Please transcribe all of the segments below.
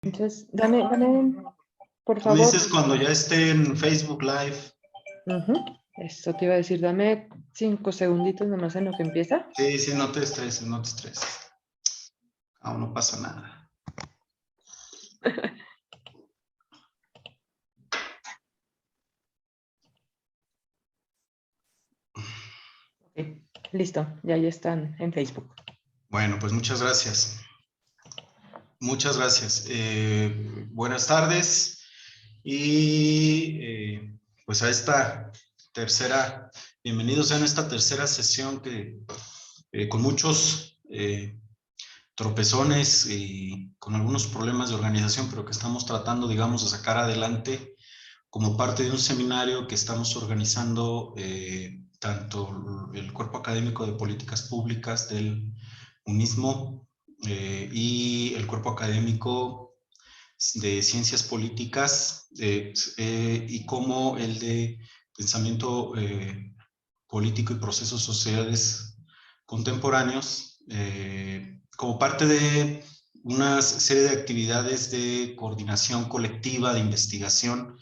Entonces, dame, por Tú me favor. dices cuando ya esté en Facebook Live. Eso te iba a decir, dame 5 segunditos nomás en lo que empieza. Sí, sí, no te estreses, no te estreses. Aún no pasa nada. Ok, listo, ya están en Facebook. Bueno, pues muchas gracias. Muchas gracias. Buenas tardes y pues a esta tercera, bienvenidos a esta tercera sesión que con muchos tropezones y con algunos problemas de organización, pero que estamos tratando, digamos, de sacar adelante como parte de un seminario que estamos organizando tanto el Cuerpo Académico de Políticas Públicas del UNISMO y el Cuerpo Académico de Ciencias Políticas y como el de Pensamiento Político y Procesos Sociales Contemporáneos, como parte de una serie de actividades de coordinación colectiva, de investigación,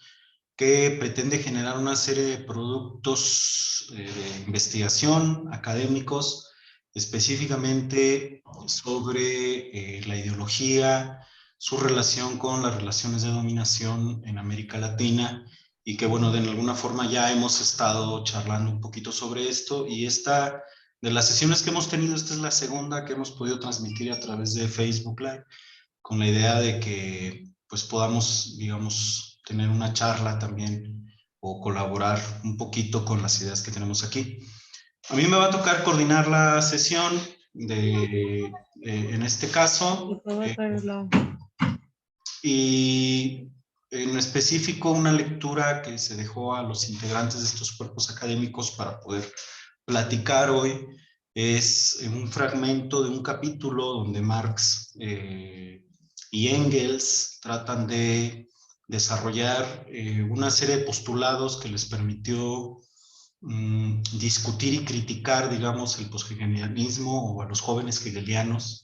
que pretende generar una serie de productos de investigación académicos, específicamente sobre la ideología, su relación con las relaciones de dominación en América Latina, y que, bueno, de alguna forma ya hemos estado charlando un poquito sobre esto, y esta, de las sesiones que hemos tenido, esta es la segunda que hemos podido transmitir a través de Facebook Live, con la idea de que pues podamos, digamos, tener una charla también o colaborar un poquito con las ideas que tenemos aquí. A mí me va a tocar coordinar la sesión en este caso, y en específico una lectura que se dejó a los integrantes de estos cuerpos académicos para poder platicar hoy es un fragmento de un capítulo donde Marx y Engels tratan de desarrollar una serie de postulados que les permitió discutir y criticar, digamos, el posthegelianismo o a los jóvenes hegelianos,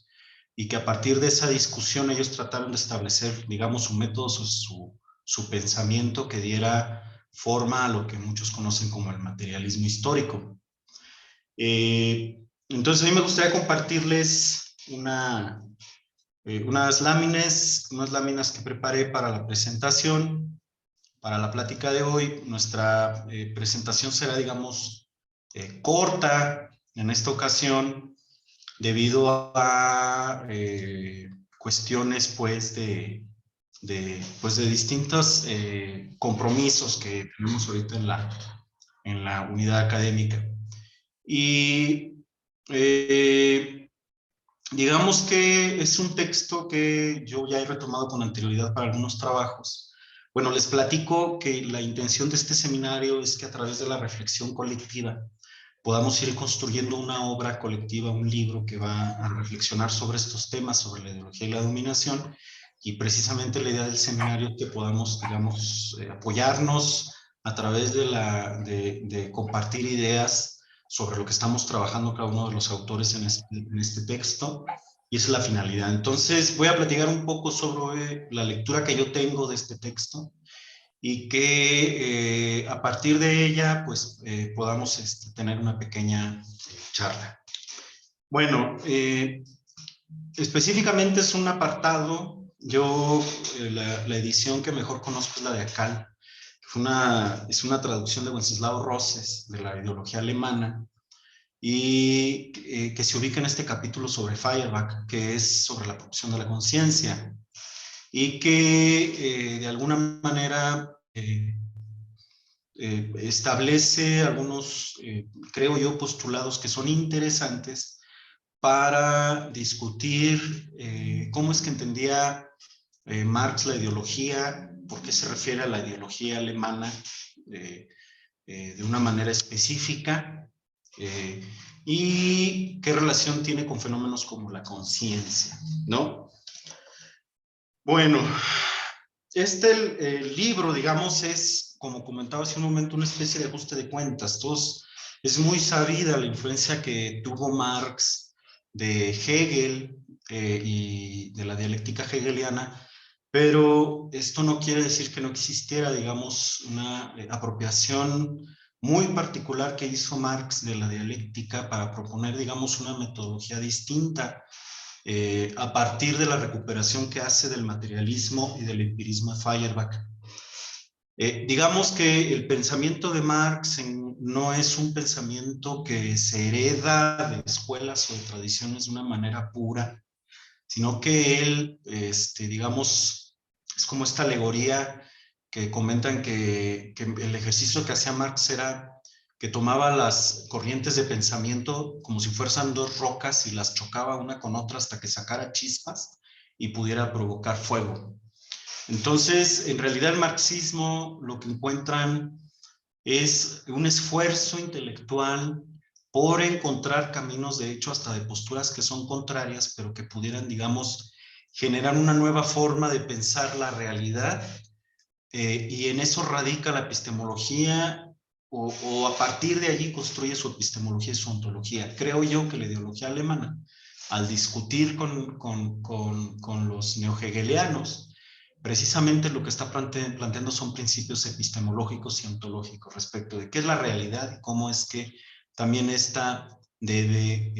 y que a partir de esa discusión ellos trataron de establecer, digamos, su método, su pensamiento que diera forma a lo que muchos conocen como el materialismo histórico. Entonces a mí me gustaría compartirles unas láminas que preparé para la presentación, para la plática de hoy. Nuestra presentación será, digamos, corta en esta ocasión, debido a cuestiones, pues, de distintos compromisos que tenemos ahorita en la unidad académica. Y digamos que es un texto que yo ya he retomado con anterioridad para algunos trabajos. Bueno, les platico que la intención de este seminario es que a través de la reflexión colectiva podamos ir construyendo una obra colectiva, un libro que va a reflexionar sobre estos temas, sobre la ideología y la dominación, y precisamente la idea del seminario es que podamos, digamos, apoyarnos a través de compartir ideas sobre lo que estamos trabajando cada uno de los autores en este texto, y esa es la finalidad. Entonces voy a platicar un poco sobre la lectura que yo tengo de este texto, y que a partir de ella pues podamos tener una pequeña charla. Bueno, específicamente es un apartado. Yo la edición que mejor conozco es la de Akal. Es una traducción de Wenceslao Roses, de la ideología alemana, y que se ubica en este capítulo sobre Feuerbach, que es sobre la producción de la conciencia, y que de alguna manera establece algunos, creo yo, postulados que son interesantes para discutir cómo es que entendía Marx la ideología, por qué se refiere a la ideología alemana de una manera específica, y qué relación tiene con fenómenos como la conciencia, ¿no? Bueno, el libro, digamos, es, como comentaba hace un momento, una especie de ajuste de cuentas. Es muy sabida la influencia que tuvo Marx de Hegel y de la dialéctica hegeliana pero esto no quiere decir que no existiera, digamos, una apropiación muy particular que hizo Marx de la dialéctica para proponer, digamos, una metodología distinta a partir de la recuperación que hace del materialismo y del empirismo de Feuerbach. Digamos que el pensamiento de Marx no es un pensamiento que se hereda de escuelas o de tradiciones de una manera pura, sino que él, digamos, es como esta alegoría que comentan que el ejercicio que hacía Marx era que tomaba las corrientes de pensamiento como si fueran dos rocas y las chocaba una con otra hasta que sacara chispas y pudiera provocar fuego. Entonces, en realidad el marxismo lo que encuentran es un esfuerzo intelectual por encontrar caminos, de hecho, hasta de posturas que son contrarias, pero que pudieran, digamos, generar una nueva forma de pensar la realidad, y en eso radica la epistemología, o a partir de allí construye su epistemología y su ontología. Creo yo que la ideología alemana, al discutir con los neohegelianos, precisamente lo que está planteando son principios epistemológicos y ontológicos respecto de qué es la realidad y cómo es que también esta debe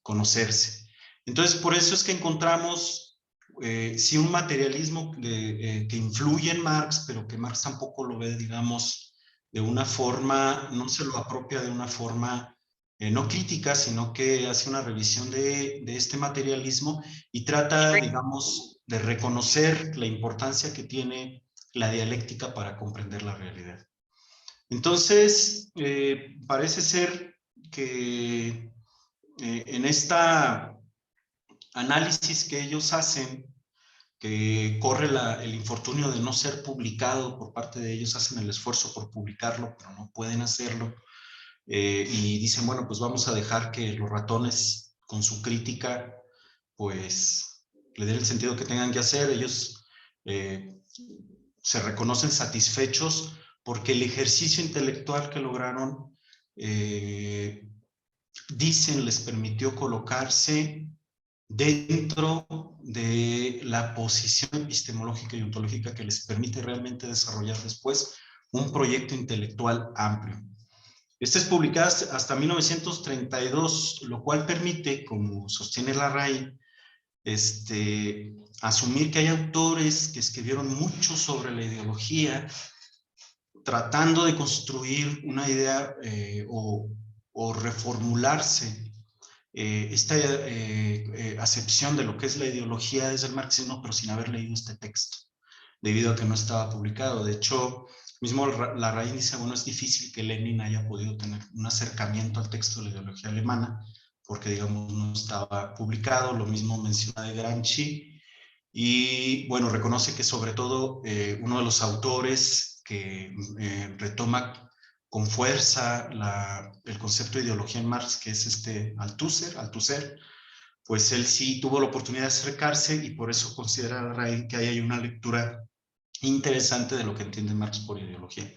conocerse. Entonces, por eso es que encontramos sí un materialismo que influye en Marx, pero que Marx tampoco lo ve, digamos, de una forma, no se lo apropia de una forma no crítica, sino que hace una revisión de este materialismo y trata, digamos, de reconocer la importancia que tiene la dialéctica para comprender la realidad. Entonces, parece ser que en esta análisis que ellos hacen, que corre el infortunio de no ser publicado por parte de ellos, hacen el esfuerzo por publicarlo, pero no pueden hacerlo, y dicen, bueno, pues vamos a dejar que los ratones con su crítica, pues le den el sentido que tengan que hacer. Ellos se reconocen satisfechos porque el ejercicio intelectual que lograron, dicen, les permitió colocarse dentro de la posición epistemológica y ontológica que les permite realmente desarrollar después un proyecto intelectual amplio. Esta es publicada hasta 1932, lo cual permite, como sostiene Larraín, asumir que hay autores que escribieron mucho sobre la ideología, tratando de construir una idea o reformularse esta acepción de lo que es la ideología desde el marxismo, pero sin haber leído este texto, debido a que no estaba publicado. De hecho, mismo Larraín dice, bueno, es difícil que Lenin haya podido tener un acercamiento al texto de la ideología alemana, porque, digamos, no estaba publicado. Lo mismo menciona de Gramsci, y, bueno, reconoce que sobre todo uno de los autores que retoma con fuerza el concepto de ideología en Marx, que es Althusser, pues él sí tuvo la oportunidad de acercarse, y por eso considera Larraín que ahí hay una lectura interesante de lo que entiende Marx por ideología.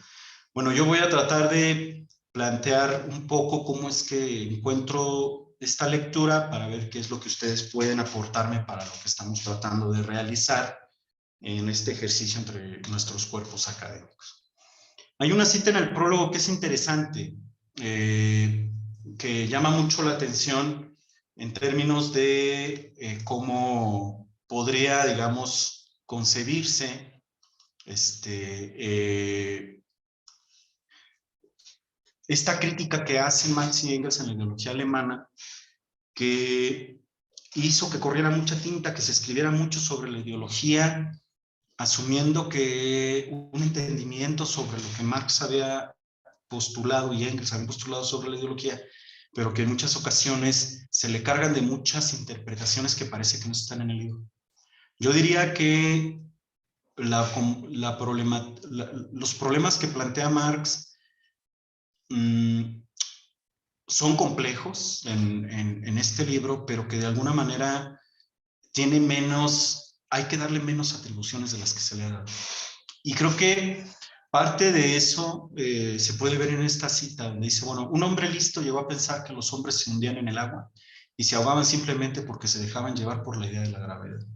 Bueno, yo voy a tratar de plantear un poco cómo es que encuentro esta lectura para ver qué es lo que ustedes pueden aportarme para lo que estamos tratando de realizar en este ejercicio entre nuestros cuerpos académicos. Hay una cita en el prólogo que es interesante, que llama mucho la atención en términos de cómo podría, digamos, concebirse esta crítica que hacen Marx y Engels en la ideología alemana, que hizo que corriera mucha tinta, que se escribiera mucho sobre la ideología, asumiendo que un entendimiento sobre lo que Marx había postulado y Engels habían postulado sobre la ideología, pero que en muchas ocasiones se le cargan de muchas interpretaciones que parece que no están en el libro. Yo diría que los problemas que plantea Marx son complejos en este libro, pero que de alguna manera tiene hay que darle menos atribuciones de las que se le ha dado. Y creo que parte de eso se puede ver en esta cita, donde dice, bueno, un hombre listo llegó a pensar que los hombres se hundían en el agua y se ahogaban simplemente porque se dejaban llevar por la idea de la gravedad.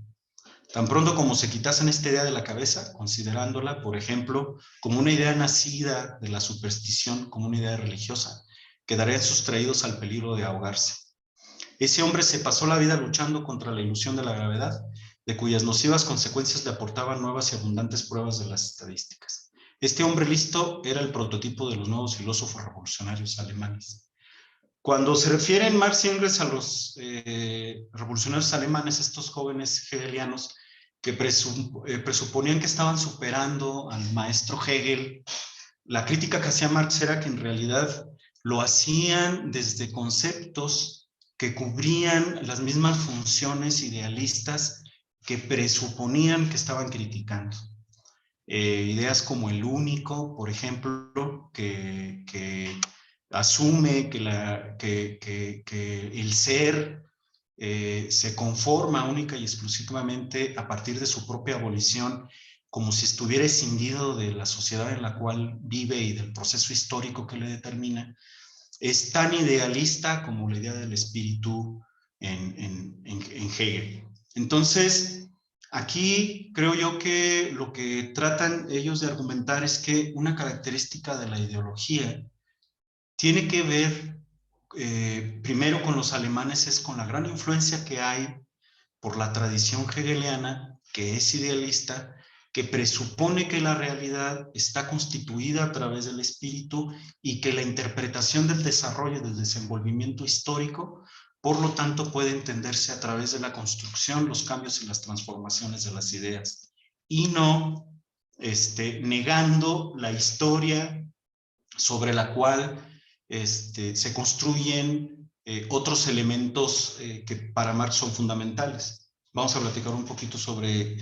Tan pronto como se quitasen esta idea de la cabeza, considerándola, por ejemplo, como una idea nacida de la superstición, como una idea religiosa, quedarían sustraídos al peligro de ahogarse. Ese hombre se pasó la vida luchando contra la ilusión de la gravedad, de cuyas nocivas consecuencias le aportaban nuevas y abundantes pruebas de las estadísticas. Este hombre listo era el prototipo de los nuevos filósofos revolucionarios alemanes. Cuando se refieren Marx y Engels a los revolucionarios alemanes, estos jóvenes hegelianos que presuponían que estaban superando al maestro Hegel, la crítica que hacía Marx era que en realidad lo hacían desde conceptos que cubrían las mismas funciones idealistas que presuponían que estaban criticando. Ideas como el único, por ejemplo, que asume que el ser se conforma única y exclusivamente a partir de su propia abolición, como si estuviera escindido de la sociedad en la cual vive y del proceso histórico que le determina, es tan idealista como la idea del espíritu en Hegel. Entonces, aquí creo yo que lo que tratan ellos de argumentar es que una característica de la ideología tiene que ver primero con los alemanes, es con la gran influencia que hay por la tradición hegeliana, que es idealista, que presupone que la realidad está constituida a través del espíritu y que la interpretación del desarrollo, del desenvolvimiento histórico, por lo tanto, puede entenderse a través de la construcción, los cambios y las transformaciones de las ideas, y no negando la historia sobre la cual se construyen otros elementos que para Marx son fundamentales. Vamos a platicar un poquito sobre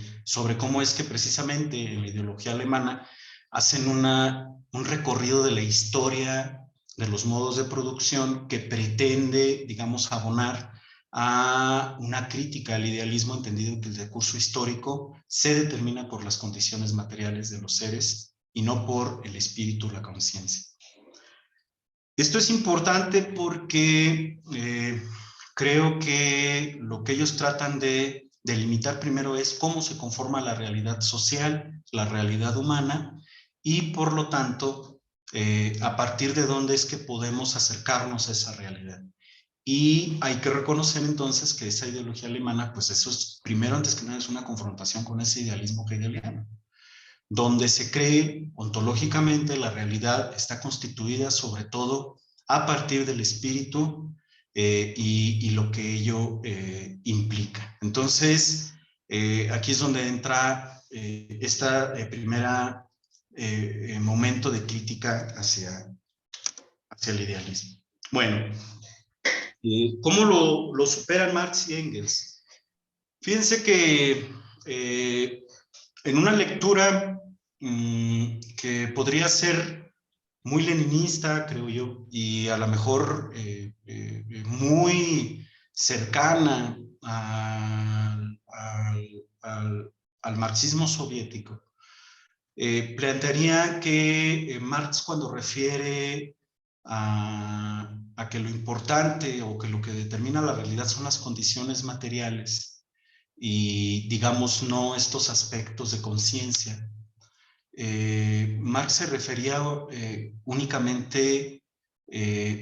cómo es que precisamente en la ideología alemana hacen un recorrido de la historia de los modos de producción que pretende, digamos, abonar a una crítica al idealismo, entendido que el recurso histórico se determina por las condiciones materiales de los seres y no por el espíritu o la conciencia. Esto es importante porque creo que lo que ellos tratan de delimitar primero es cómo se conforma la realidad social, la realidad humana, y por lo tanto, a partir de dónde es que podemos acercarnos a esa realidad. Y hay que reconocer entonces que esa ideología alemana, pues eso es, primero antes que nada, es una confrontación con ese idealismo hegeliano, donde se cree ontológicamente la realidad está constituida sobre todo a partir del espíritu y lo que ello implica. Entonces, aquí es donde entra esta primera momento de crítica hacia el idealismo. Bueno, ¿cómo lo superan Marx y Engels? Fíjense que en una lectura que podría ser muy leninista, creo yo, y a lo mejor muy cercana al marxismo soviético, plantearía que Marx, cuando refiere a que lo importante o que lo que determina la realidad son las condiciones materiales y, digamos, no estos aspectos de conciencia, Marx se refería únicamente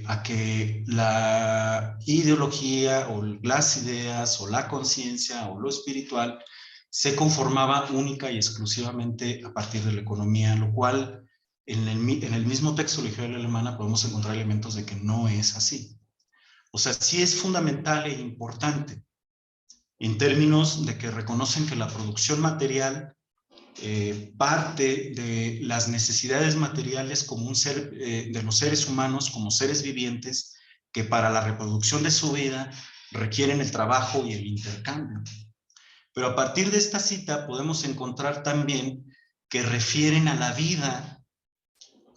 a que la ideología o las ideas o la conciencia o lo espiritual se conformaba única y exclusivamente a partir de la economía, lo cual en el mismo texto de la ideología alemana podemos encontrar elementos de que no es así. O sea, sí es fundamental e importante en términos de que reconocen que la producción material parte de las necesidades materiales como un ser, de los seres humanos como seres vivientes que para la reproducción de su vida requieren el trabajo y el intercambio. Pero a partir de esta cita podemos encontrar también que refieren a la vida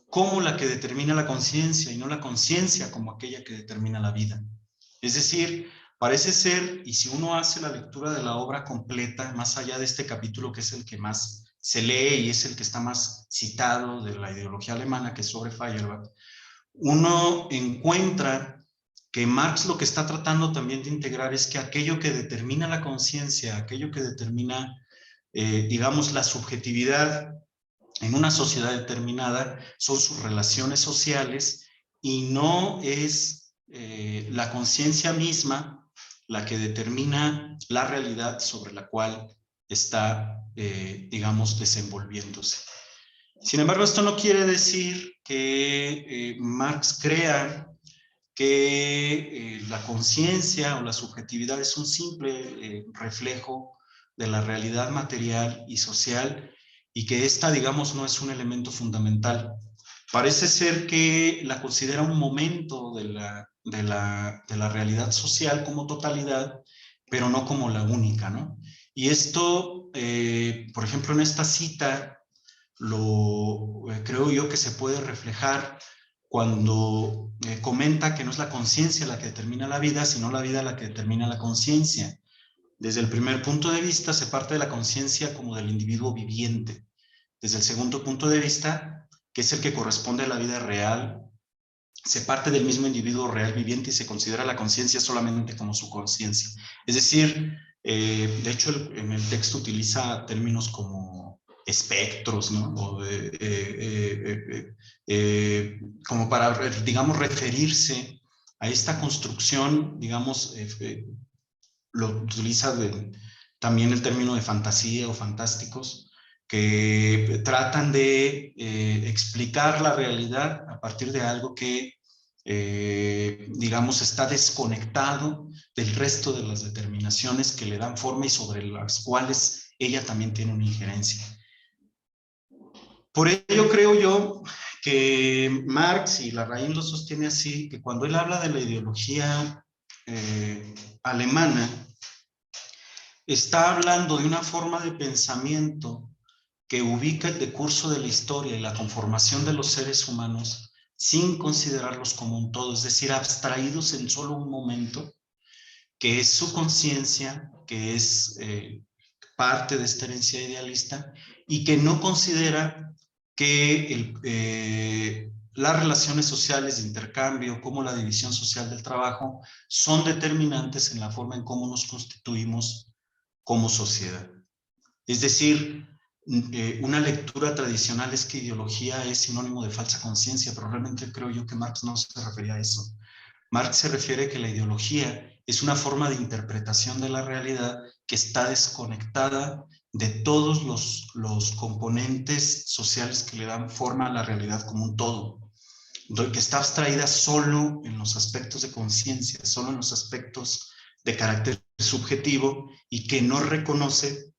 como la que determina la conciencia y no la conciencia como aquella que determina la vida. Es decir, parece ser, y si uno hace la lectura de la obra completa, más allá de este capítulo que es el que más se lee y es el que está más citado de la ideología alemana, que es sobre Feuerbach, uno encuentra que Marx lo que está tratando también de integrar es que aquello que determina la conciencia, aquello que determina, digamos, la subjetividad en una sociedad determinada, son sus relaciones sociales y no es la conciencia misma la que determina la realidad sobre la cual está, digamos, desenvolviéndose. Sin embargo, esto no quiere decir que Marx crea que la conciencia o la subjetividad es un simple reflejo de la realidad material y social y que esta, digamos, no es un elemento fundamental. Parece ser que la considera un momento de la realidad social como totalidad, pero no como la única, ¿no? Y esto, por ejemplo, en esta cita, creo yo que se puede reflejar cuando comenta que no es la conciencia la que determina la vida, sino la vida la que determina la conciencia. Desde el primer punto de vista se parte de la conciencia como del individuo viviente. Desde el segundo punto de vista, que es el que corresponde a la vida real, se parte del mismo individuo real viviente y se considera la conciencia solamente como su conciencia. Es decir, de hecho en el texto utiliza términos como espectros, ¿no? Como para, digamos, referirse a esta construcción, digamos, lo utiliza también el término de fantasía o fantásticos, que tratan de explicar la realidad a partir de algo que, digamos, está desconectado del resto de las determinaciones que le dan forma y sobre las cuales ella también tiene una injerencia. Por ello creo yo que Marx, y Larraín lo sostiene así, que cuando él habla de la ideología alemana, está hablando de una forma de pensamiento que ubica el decurso de la historia y la conformación de los seres humanos sin considerarlos como un todo, es decir, abstraídos en solo un momento, que es su conciencia, que es parte de esta herencia idealista, y que no considera que las relaciones sociales de intercambio, como la división social del trabajo, son determinantes en la forma en cómo nos constituimos como sociedad. Es decir, una lectura tradicional es que ideología es sinónimo de falsa conciencia, pero realmente creo yo que Marx no se refería a eso. Marx se refiere a que la ideología es una forma de interpretación de la realidad que está desconectada de todos los componentes sociales que le dan forma a la realidad como un todo, que está abstraída solo en los aspectos de conciencia, solo en los aspectos de carácter subjetivo y que no reconoce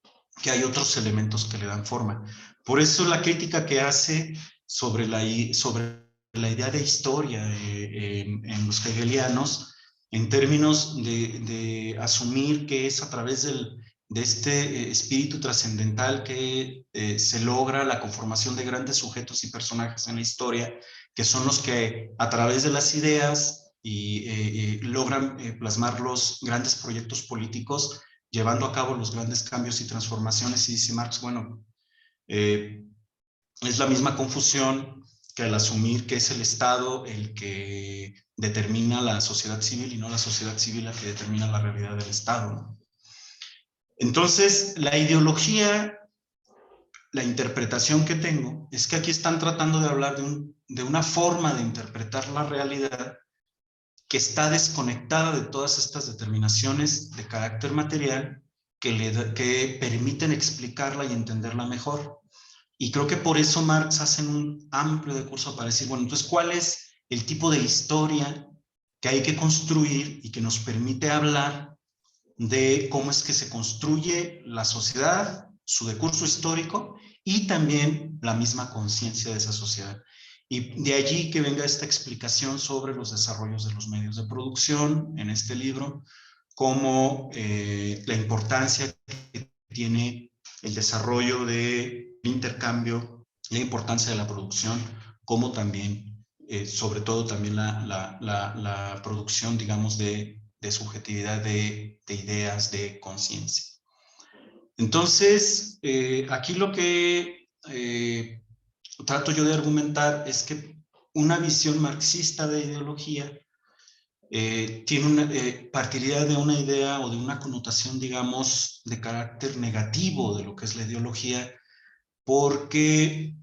que hay otros elementos que le dan forma. Por eso la crítica que hace sobre la idea de historia en los hegelianos, en términos de asumir que es a través de este espíritu trascendental que se logra la conformación de grandes sujetos y personajes en la historia, que son los que a través de las ideas logran plasmar los grandes proyectos políticos, llevando a cabo los grandes cambios y transformaciones. Y dice Marx, bueno, es la misma confusión que al asumir que es el Estado el que determina la sociedad civil y no la sociedad civil la que determina la realidad del Estado, ¿no? Entonces, la ideología, la interpretación que tengo, es que aquí están tratando de hablar de una forma de interpretar la realidad que está desconectada de todas estas determinaciones de carácter material que permiten explicarla y entenderla mejor. Y creo que por eso Marx hace un amplio discurso para decir, bueno, entonces, ¿cuál es el tipo de historia que hay que construir y que nos permite hablar de cómo es que se construye la sociedad, su decurso histórico y también la misma conciencia de esa sociedad? Y de allí que venga esta explicación sobre los desarrollos de los medios de producción en este libro, como la importancia que tiene el desarrollo del intercambio, la importancia de la producción, como también, sobre todo también la producción, digamos, de subjetividad, de ideas, de conciencia. Entonces, aquí lo que trato yo de argumentar es que una visión marxista de ideología partiría de una idea o de una connotación, digamos, de carácter negativo de lo que es la ideología, porque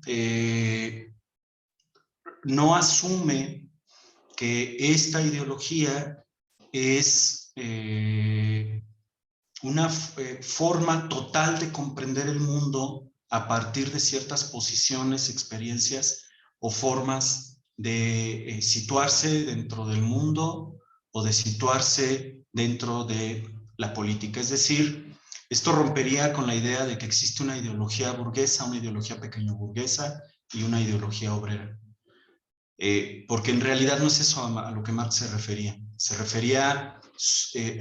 no asume que esta ideología es una forma total de comprender el mundo a partir de ciertas posiciones, experiencias o formas de situarse dentro del mundo o de situarse dentro de la política. Es decir, esto rompería con la idea de que existe una ideología burguesa, una ideología pequeño burguesa y una ideología obrera. Porque en realidad no es eso a lo que Marx se refería. Se refería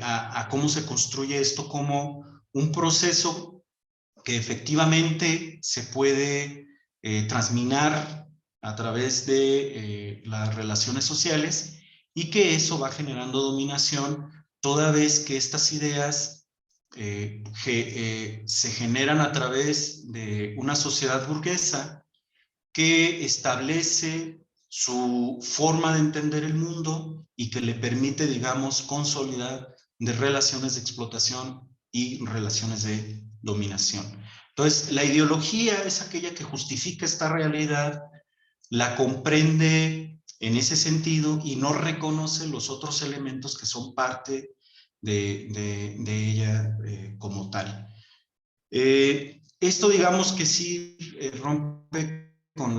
a cómo se construye esto como un proceso que efectivamente se puede transminar a través de las relaciones sociales y que eso va generando dominación toda vez que estas ideas se generan a través de una sociedad burguesa que establece su forma de entender el mundo y que le permite, digamos, consolidar de relaciones de explotación y relaciones de dominación. Entonces, la ideología es aquella que justifica esta realidad, la comprende en ese sentido y no reconoce los otros elementos que son parte de ella como tal. Esto digamos que sí rompe con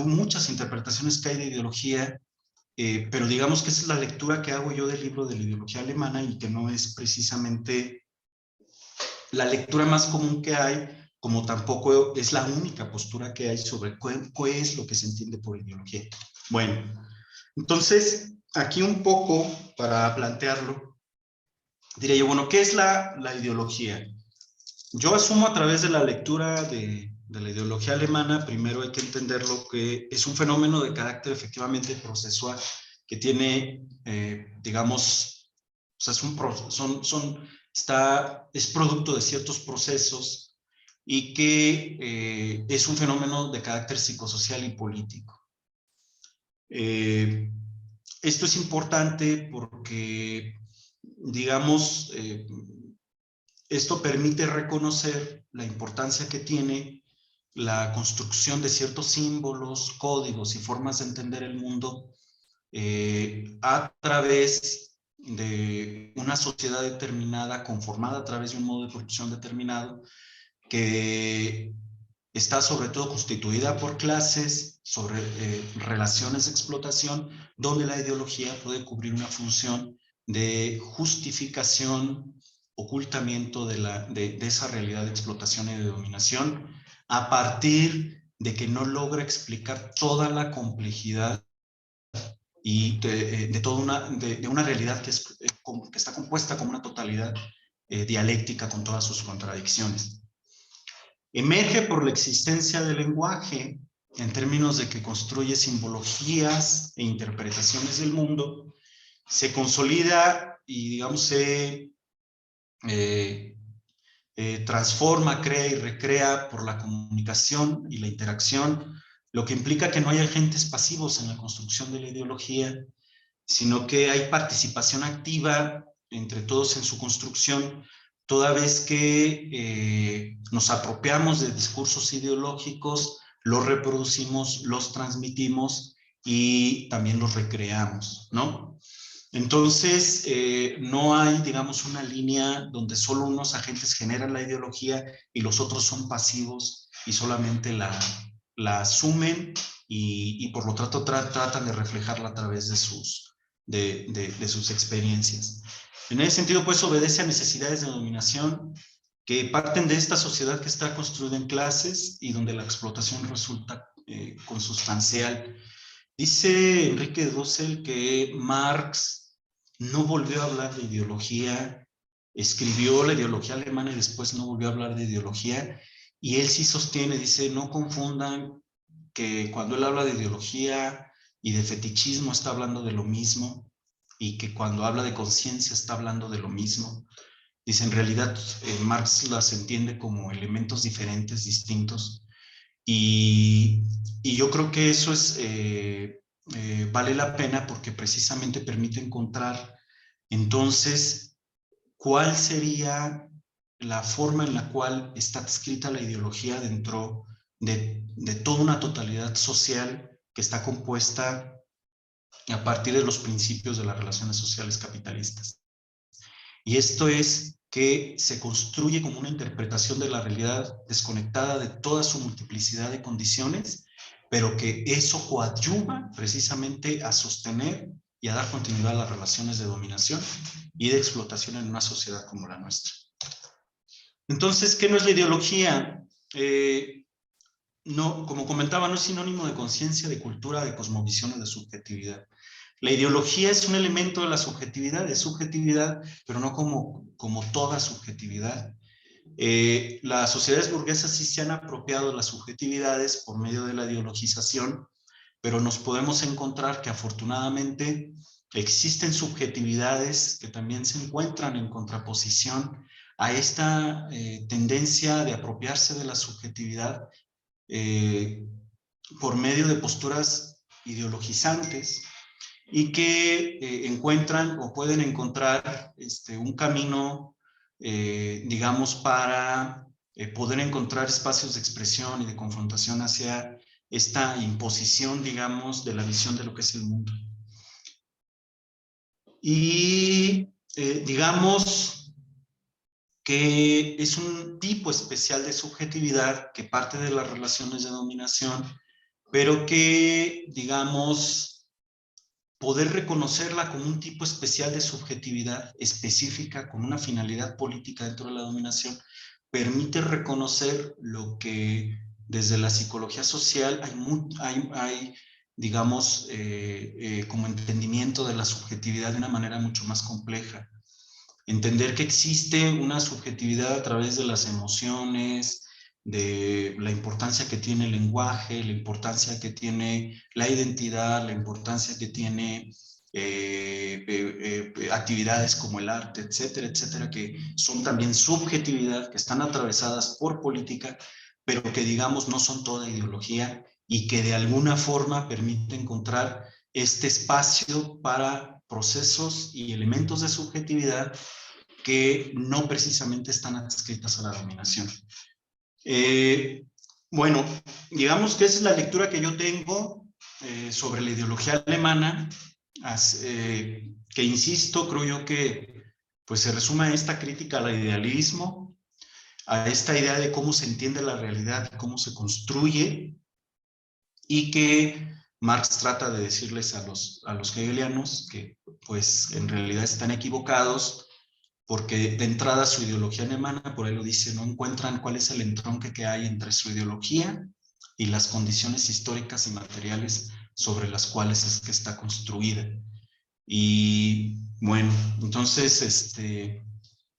muchas interpretaciones que hay de ideología, pero digamos que esa es la lectura que hago yo del libro de la ideología alemana y que no es precisamente la lectura más común que hay, como tampoco es la única postura que hay sobre qué es lo que se entiende por ideología. Bueno, entonces aquí un poco para plantearlo, diría yo, bueno, ¿qué es la ideología? Yo asumo a través de la lectura de la ideología alemana, primero hay que entenderlo que es un fenómeno de carácter efectivamente procesual, que tiene, digamos, o sea, es producto de ciertos procesos y que es un fenómeno de carácter psicosocial y político. Esto es importante porque, digamos, esto permite reconocer la importancia que tiene la construcción de ciertos símbolos, códigos y formas de entender el mundo a través de una sociedad determinada, conformada a través de un modo de producción determinado, que está sobre todo constituida por clases, sobre relaciones de explotación, donde la ideología puede cubrir una función de justificación, ocultamiento de esa realidad de explotación y de dominación, a partir de que no logra explicar toda la complejidad y de una realidad que está compuesta como una totalidad dialéctica con todas sus contradicciones. Emerge por la existencia del lenguaje en términos de que construye simbologías e interpretaciones del mundo, se consolida y digamos se transforma, crea y recrea por la comunicación y la interacción, lo que implica que no hay agentes pasivos en la construcción de la ideología, sino que hay participación activa entre todos en su construcción, toda vez que nos apropiamos de discursos ideológicos, los reproducimos, los transmitimos y también los recreamos, ¿no? Entonces, no hay, digamos, una línea donde solo unos agentes generan la ideología y los otros son pasivos y solamente la asumen y por lo tanto tratan de reflejarla a través de sus experiencias. En ese sentido, pues, obedece a necesidades de dominación que parten de esta sociedad que está construida en clases y donde la explotación resulta consustancial. Dice Enrique Dussel que Marx no volvió a hablar de ideología, escribió la ideología alemana y después no volvió a hablar de ideología, y él sí sostiene, dice, no confundan que cuando él habla de ideología y de fetichismo está hablando de lo mismo, y que cuando habla de conciencia está hablando de lo mismo. Dice, en realidad Marx las entiende como elementos diferentes, distintos, y yo creo que eso es vale la pena porque precisamente permite encontrar entonces cuál sería la forma en la cual está escrita la ideología dentro de toda una totalidad social que está compuesta a partir de los principios de las relaciones sociales capitalistas. Y esto es que se construye como una interpretación de la realidad desconectada de toda su multiplicidad de condiciones, pero que eso coadyuva precisamente a sostener y a dar continuidad a las relaciones de dominación y de explotación en una sociedad como la nuestra. Entonces, ¿qué no es la ideología? No, como comentaba, no es sinónimo de conciencia, de cultura, de cosmovisión o de subjetividad. La ideología es un elemento de la subjetividad, pero no como toda subjetividad. Las sociedades burguesas sí se han apropiado de las subjetividades por medio de la ideologización, pero nos podemos encontrar que afortunadamente existen subjetividades que también se encuentran en contraposición a esta tendencia de apropiarse de la subjetividad por medio de posturas ideologizantes y que encuentran o pueden encontrar un camino, digamos, para poder encontrar espacios de expresión y de confrontación hacia esta imposición, digamos, de la visión de lo que es el mundo. Y digamos que es un tipo especial de subjetividad que parte de las relaciones de dominación, pero que, digamos, poder reconocerla como un tipo especial de subjetividad específica con una finalidad política dentro de la dominación, permite reconocer lo que desde la psicología social hay digamos, como entendimiento de la subjetividad de una manera mucho más compleja. Entender que existe una subjetividad a través de las emociones, de la importancia que tiene el lenguaje, la importancia que tiene la identidad, la importancia que tiene actividades como el arte, etcétera, etcétera, que son también subjetividad, que están atravesadas por política, pero que digamos no son toda ideología y que de alguna forma permite encontrar este espacio para procesos y elementos de subjetividad que no precisamente están adscritas a la dominación. Bueno, digamos que esa es la lectura que yo tengo sobre la ideología alemana, que insisto, creo yo que pues se resume a esta crítica al idealismo, a esta idea de cómo se entiende la realidad, cómo se construye, y que Marx trata de decirles a los hegelianos que pues en realidad están equivocados, porque de entrada su ideología alemana, por ahí lo dice, no encuentran cuál es el entronque que hay entre su ideología y las condiciones históricas y materiales sobre las cuales es que está construida. Y bueno, entonces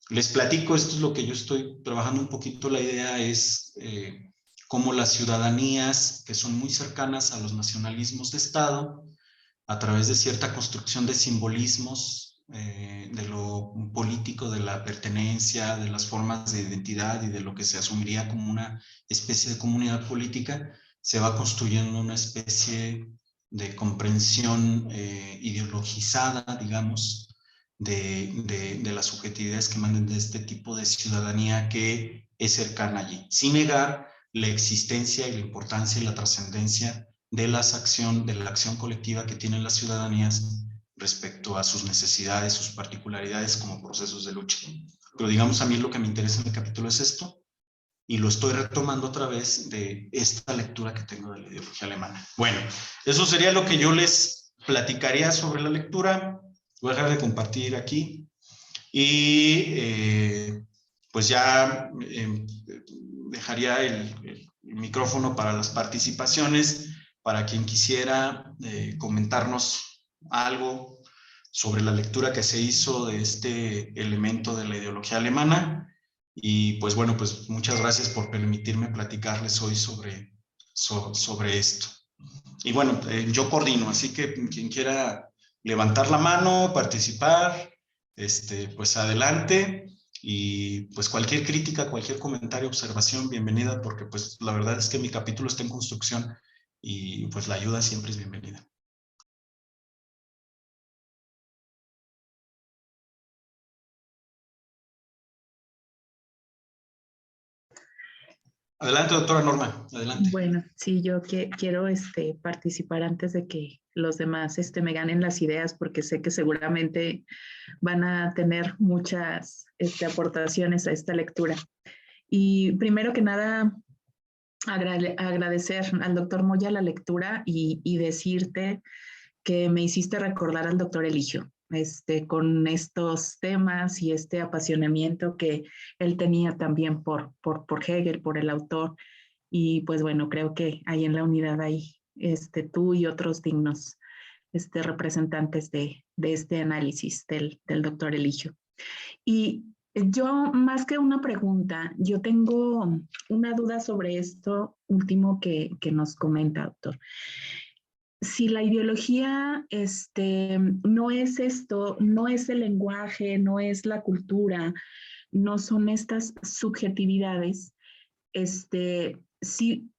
les platico, esto es lo que yo estoy trabajando un poquito, la idea es cómo las ciudadanías que son muy cercanas a los nacionalismos de Estado, a través de cierta construcción de simbolismos, de lo político, de la pertenencia, de las formas de identidad y de lo que se asumiría como una especie de comunidad política, se va construyendo una especie de comprensión ideologizada, digamos, de las subjetividades que manden de este tipo de ciudadanía que es cercana allí, sin negar la existencia y la importancia y la trascendencia de la acción colectiva que tienen las ciudadanías respecto a sus necesidades, sus particularidades como procesos de lucha. Pero digamos, a mí lo que me interesa en el capítulo es esto, y lo estoy retomando a través de esta lectura que tengo de la ideología alemana. Bueno, eso sería lo que yo les platicaría sobre la lectura. Voy a dejar de compartir aquí y pues ya dejaría el micrófono para las participaciones, para quien quisiera comentarnos algo sobre la lectura que se hizo de este elemento de la ideología alemana. Y pues bueno, pues muchas gracias por permitirme platicarles hoy sobre esto. Y bueno, yo coordino, así que quien quiera levantar la mano, participar, pues adelante. Y pues cualquier crítica, cualquier comentario, observación, bienvenida, porque pues la verdad es que mi capítulo está en construcción y pues la ayuda siempre es bienvenida. Adelante, doctora Norma, adelante. Bueno, sí, yo quiero participar antes de que los demás me ganen las ideas, porque sé que seguramente van a tener muchas aportaciones a esta lectura. Y primero que nada, agradecer al doctor Moya la lectura y decirte que me hiciste recordar al doctor Eligio, con estos temas y este apasionamiento que él tenía también por Hegel, por el autor. Y pues bueno, creo que ahí en la unidad hay tú y otros dignos representantes de este análisis del doctor Eligio. Y yo, más que una pregunta, yo tengo una duda sobre esto último que nos comenta, doctor. Si la ideología no es esto, no es el lenguaje, no es la cultura, no son estas subjetividades, sí,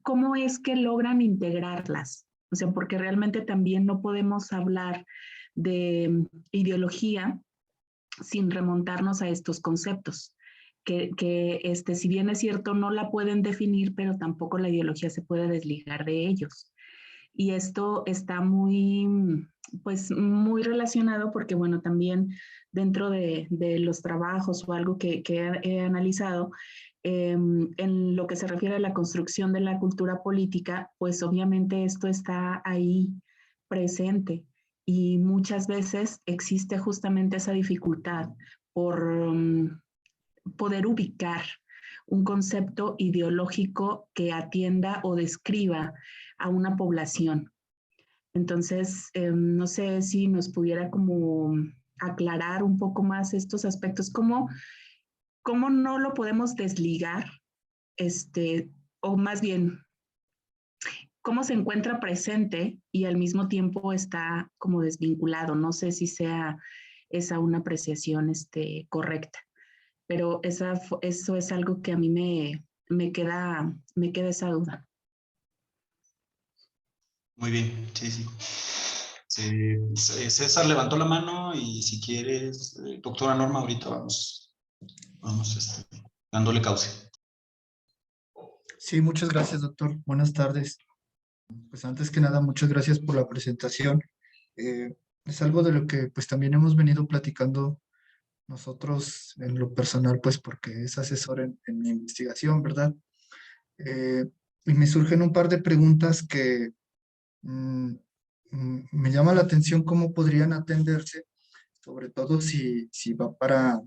¿cómo es que logran integrarlas? O sea, porque realmente también no podemos hablar de ideología sin remontarnos a estos conceptos, que si bien es cierto, no la pueden definir, pero tampoco la ideología se puede desligar de ellos. Y esto está pues, muy relacionado porque, bueno, también dentro de los trabajos o algo que he analizado, en lo que se refiere a la construcción de la cultura política, pues obviamente esto está ahí presente y muchas veces existe justamente esa dificultad por poder ubicar un concepto ideológico que atienda o describa a una población. Entonces, no sé si nos pudiera como aclarar un poco más estos aspectos, cómo no lo podemos desligar, o más bien, cómo se encuentra presente y al mismo tiempo está como desvinculado. No sé si sea esa una apreciación correcta, pero eso es algo que a mí me queda esa duda. Muy bien, sí, sí. César levantó la mano y si quieres, doctora Norma, ahorita vamos dándole cauce. Sí, muchas gracias, doctor. Buenas tardes. Pues antes que nada, muchas gracias por la presentación. Es algo de lo que pues también hemos venido platicando nosotros en lo personal, pues porque es asesor en mi investigación, ¿verdad? Y me surgen un par de preguntas que me llama la atención cómo podrían atenderse, sobre todo si va para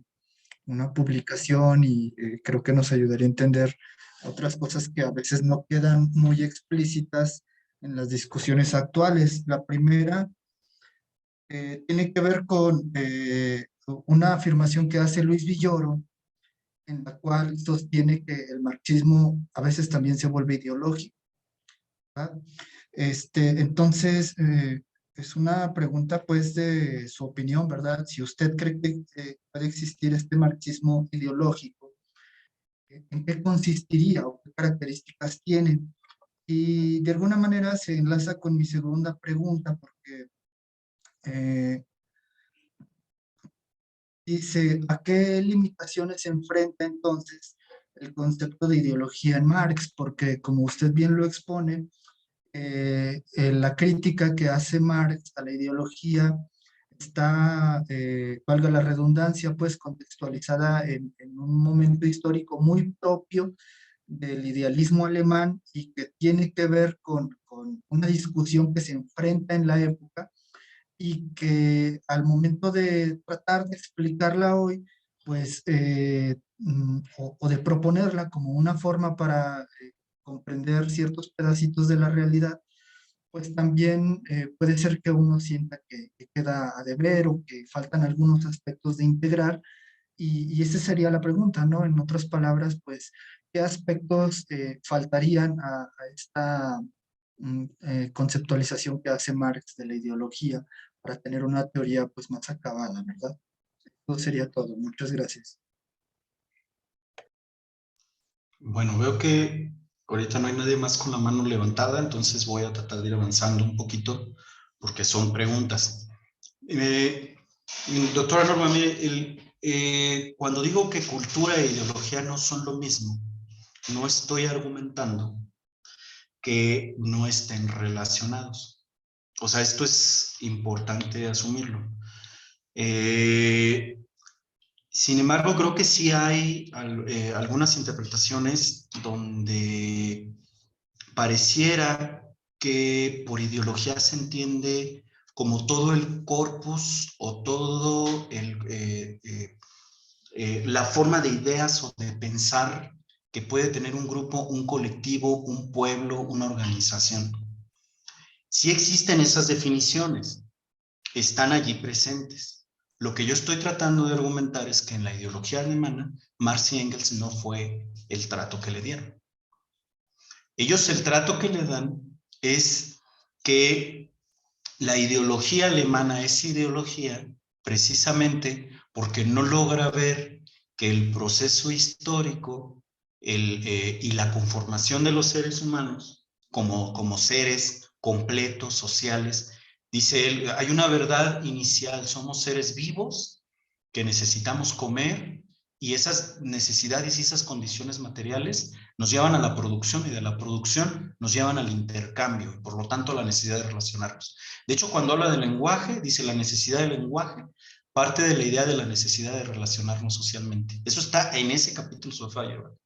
una publicación y creo que nos ayudaría a entender otras cosas que a veces no quedan muy explícitas en las discusiones actuales. La primera tiene que ver con una afirmación que hace Luis Villoro, en la cual sostiene que el marxismo a veces también se vuelve ideológico, ¿verdad? Entonces, es una pregunta pues de su opinión, ¿verdad? Si usted cree que puede existir este marxismo ideológico, ¿en qué consistiría o qué características tiene? Y de alguna manera se enlaza con mi segunda pregunta porque dice, ¿a qué limitaciones se enfrenta entonces el concepto de ideología en Marx? Porque como usted bien lo expone, la crítica que hace Marx a la ideología está, valga la redundancia, pues contextualizada en un momento histórico muy propio del idealismo alemán y que tiene que ver con una discusión que se enfrenta en la época y que al momento de tratar de explicarla hoy, pues, o de proponerla como una forma para comprender ciertos pedacitos de la realidad, pues también puede ser que uno sienta que queda a deber o que faltan algunos aspectos de integrar, y esa sería la pregunta, ¿no? En otras palabras, pues, ¿qué aspectos faltarían a esta conceptualización que hace Marx de la ideología para tener una teoría, pues, más acabada, ¿verdad? Eso sería todo. Muchas gracias. Bueno, veo que ahorita no hay nadie más con la mano levantada, entonces voy a tratar de ir avanzando un poquito porque son preguntas. Doctora Norma, mire, cuando digo que cultura e ideología no son lo mismo, no estoy argumentando que no estén relacionados. O sea, esto es importante asumirlo. Sin embargo, creo que sí hay algunas interpretaciones donde pareciera que por ideología se entiende como todo el corpus o todo la forma de ideas o de pensar que puede tener un grupo, un colectivo, un pueblo, una organización. Sí existen esas definiciones, están allí presentes. Lo que yo estoy tratando de argumentar es que en la ideología alemana, Marx y Engels no fue el trato que le dieron. Ellos el trato que le dan es que la ideología alemana es ideología precisamente porque no logra ver que el proceso histórico y la conformación de los seres humanos como seres completos, sociales, dice él, hay una verdad inicial, somos seres vivos que necesitamos comer y esas necesidades y esas condiciones materiales nos llevan a la producción y de la producción nos llevan al intercambio y por lo tanto a la necesidad de relacionarnos. De hecho, cuando habla del lenguaje, dice la necesidad del lenguaje parte de la idea de la necesidad de relacionarnos socialmente. Eso está en ese capítulo de Feyerabend.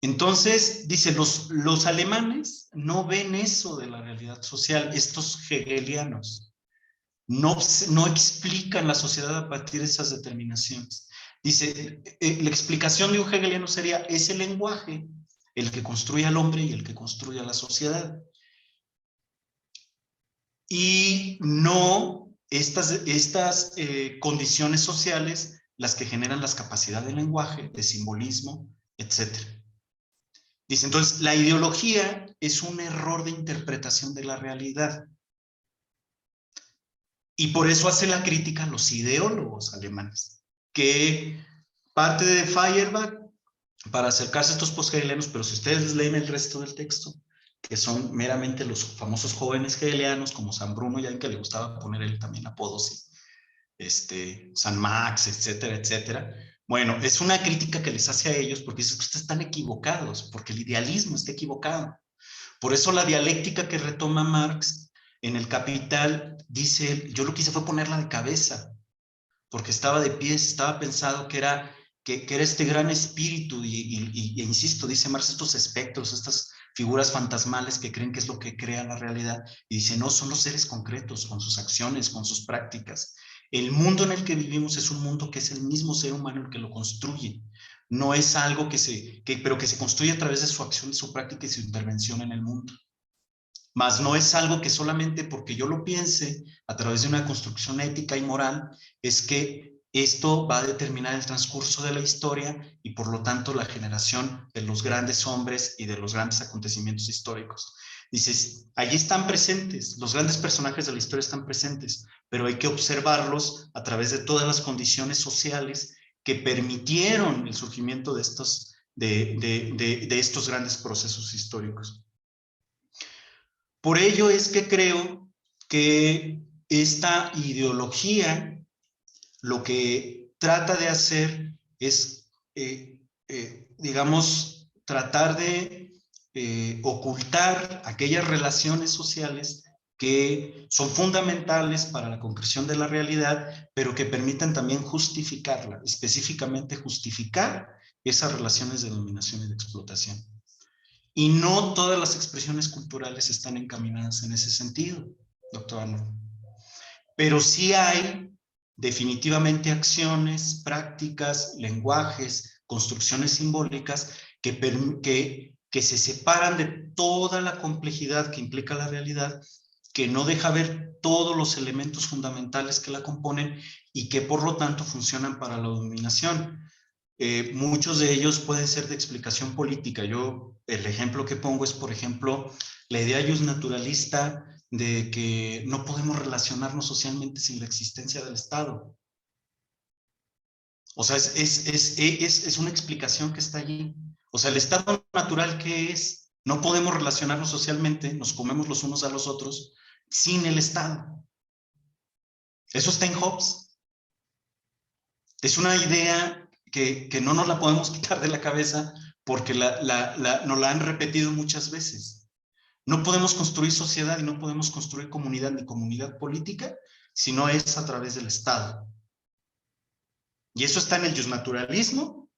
Entonces, dice, los alemanes no ven eso de la realidad social, estos hegelianos. No explican la sociedad a partir de esas determinaciones. Dice, la explicación de un hegeliano sería, es el lenguaje el que construye al hombre y el que construye a la sociedad. Y no estas condiciones sociales las que generan las capacidades de lenguaje, de simbolismo, etc. Dice, entonces, la ideología es un error de interpretación de la realidad. Y por eso hace la crítica a los ideólogos alemanes, que parte de Feuerbach para acercarse a estos post-hegelianos, pero si ustedes leen el resto del texto, que son meramente los famosos jóvenes hegelianos, como San Bruno, ya en que le gustaba poner él también apodos, San Max, etcétera, etcétera. Bueno, es una crítica que les hace a ellos porque dicen que ustedes están equivocados, porque el idealismo está equivocado. Por eso la dialéctica que retoma Marx en el Capital, dice, yo lo que hice fue ponerla de cabeza, porque estaba de pies, estaba pensado que era este gran espíritu, y insisto, dice Marx, estos espectros, estas figuras fantasmales que creen que es lo que crea la realidad, y dice, no, son los seres concretos, con sus acciones, con sus prácticas. El mundo en el que vivimos es un mundo que es el mismo ser humano el que lo construye. No es algo pero que se construye a través de su acción, su práctica y su intervención en el mundo. Mas no es algo que solamente porque yo lo piense a través de una construcción ética y moral, es que esto va a determinar el transcurso de la historia y por lo tanto la generación de los grandes hombres y de los grandes acontecimientos históricos. Dices, allí están presentes, los grandes personajes de la historia están presentes, pero hay que observarlos a través de todas las condiciones sociales que permitieron el surgimiento de estos grandes procesos históricos. Por ello es que creo que esta ideología lo que trata de hacer es, digamos, tratar de ocultar aquellas relaciones sociales que son fundamentales para la concreción de la realidad, pero que permitan también justificarla, específicamente justificar esas relaciones de dominación y de explotación. Y no todas las expresiones culturales están encaminadas en ese sentido, doctor Arnold. Pero sí hay definitivamente acciones, prácticas, lenguajes, construcciones simbólicas que se separan de toda la complejidad que implica la realidad, que no deja ver todos los elementos fundamentales que la componen y que por lo tanto funcionan para la dominación. Muchos de ellos pueden ser de explicación política. El ejemplo que pongo es, por ejemplo, la idea justnaturalista de que no podemos relacionarnos socialmente sin la existencia del Estado. O sea, es una explicación que está allí. O sea, el estado natural, ¿qué es? No podemos relacionarnos socialmente, nos comemos los unos a los otros sin el Estado. Eso está en Hobbes. Es una idea que no nos la podemos quitar de la cabeza porque nos la han repetido muchas veces. No podemos construir sociedad y no podemos construir comunidad ni comunidad política si no es a través del Estado. Y eso está en el justnaturalismo,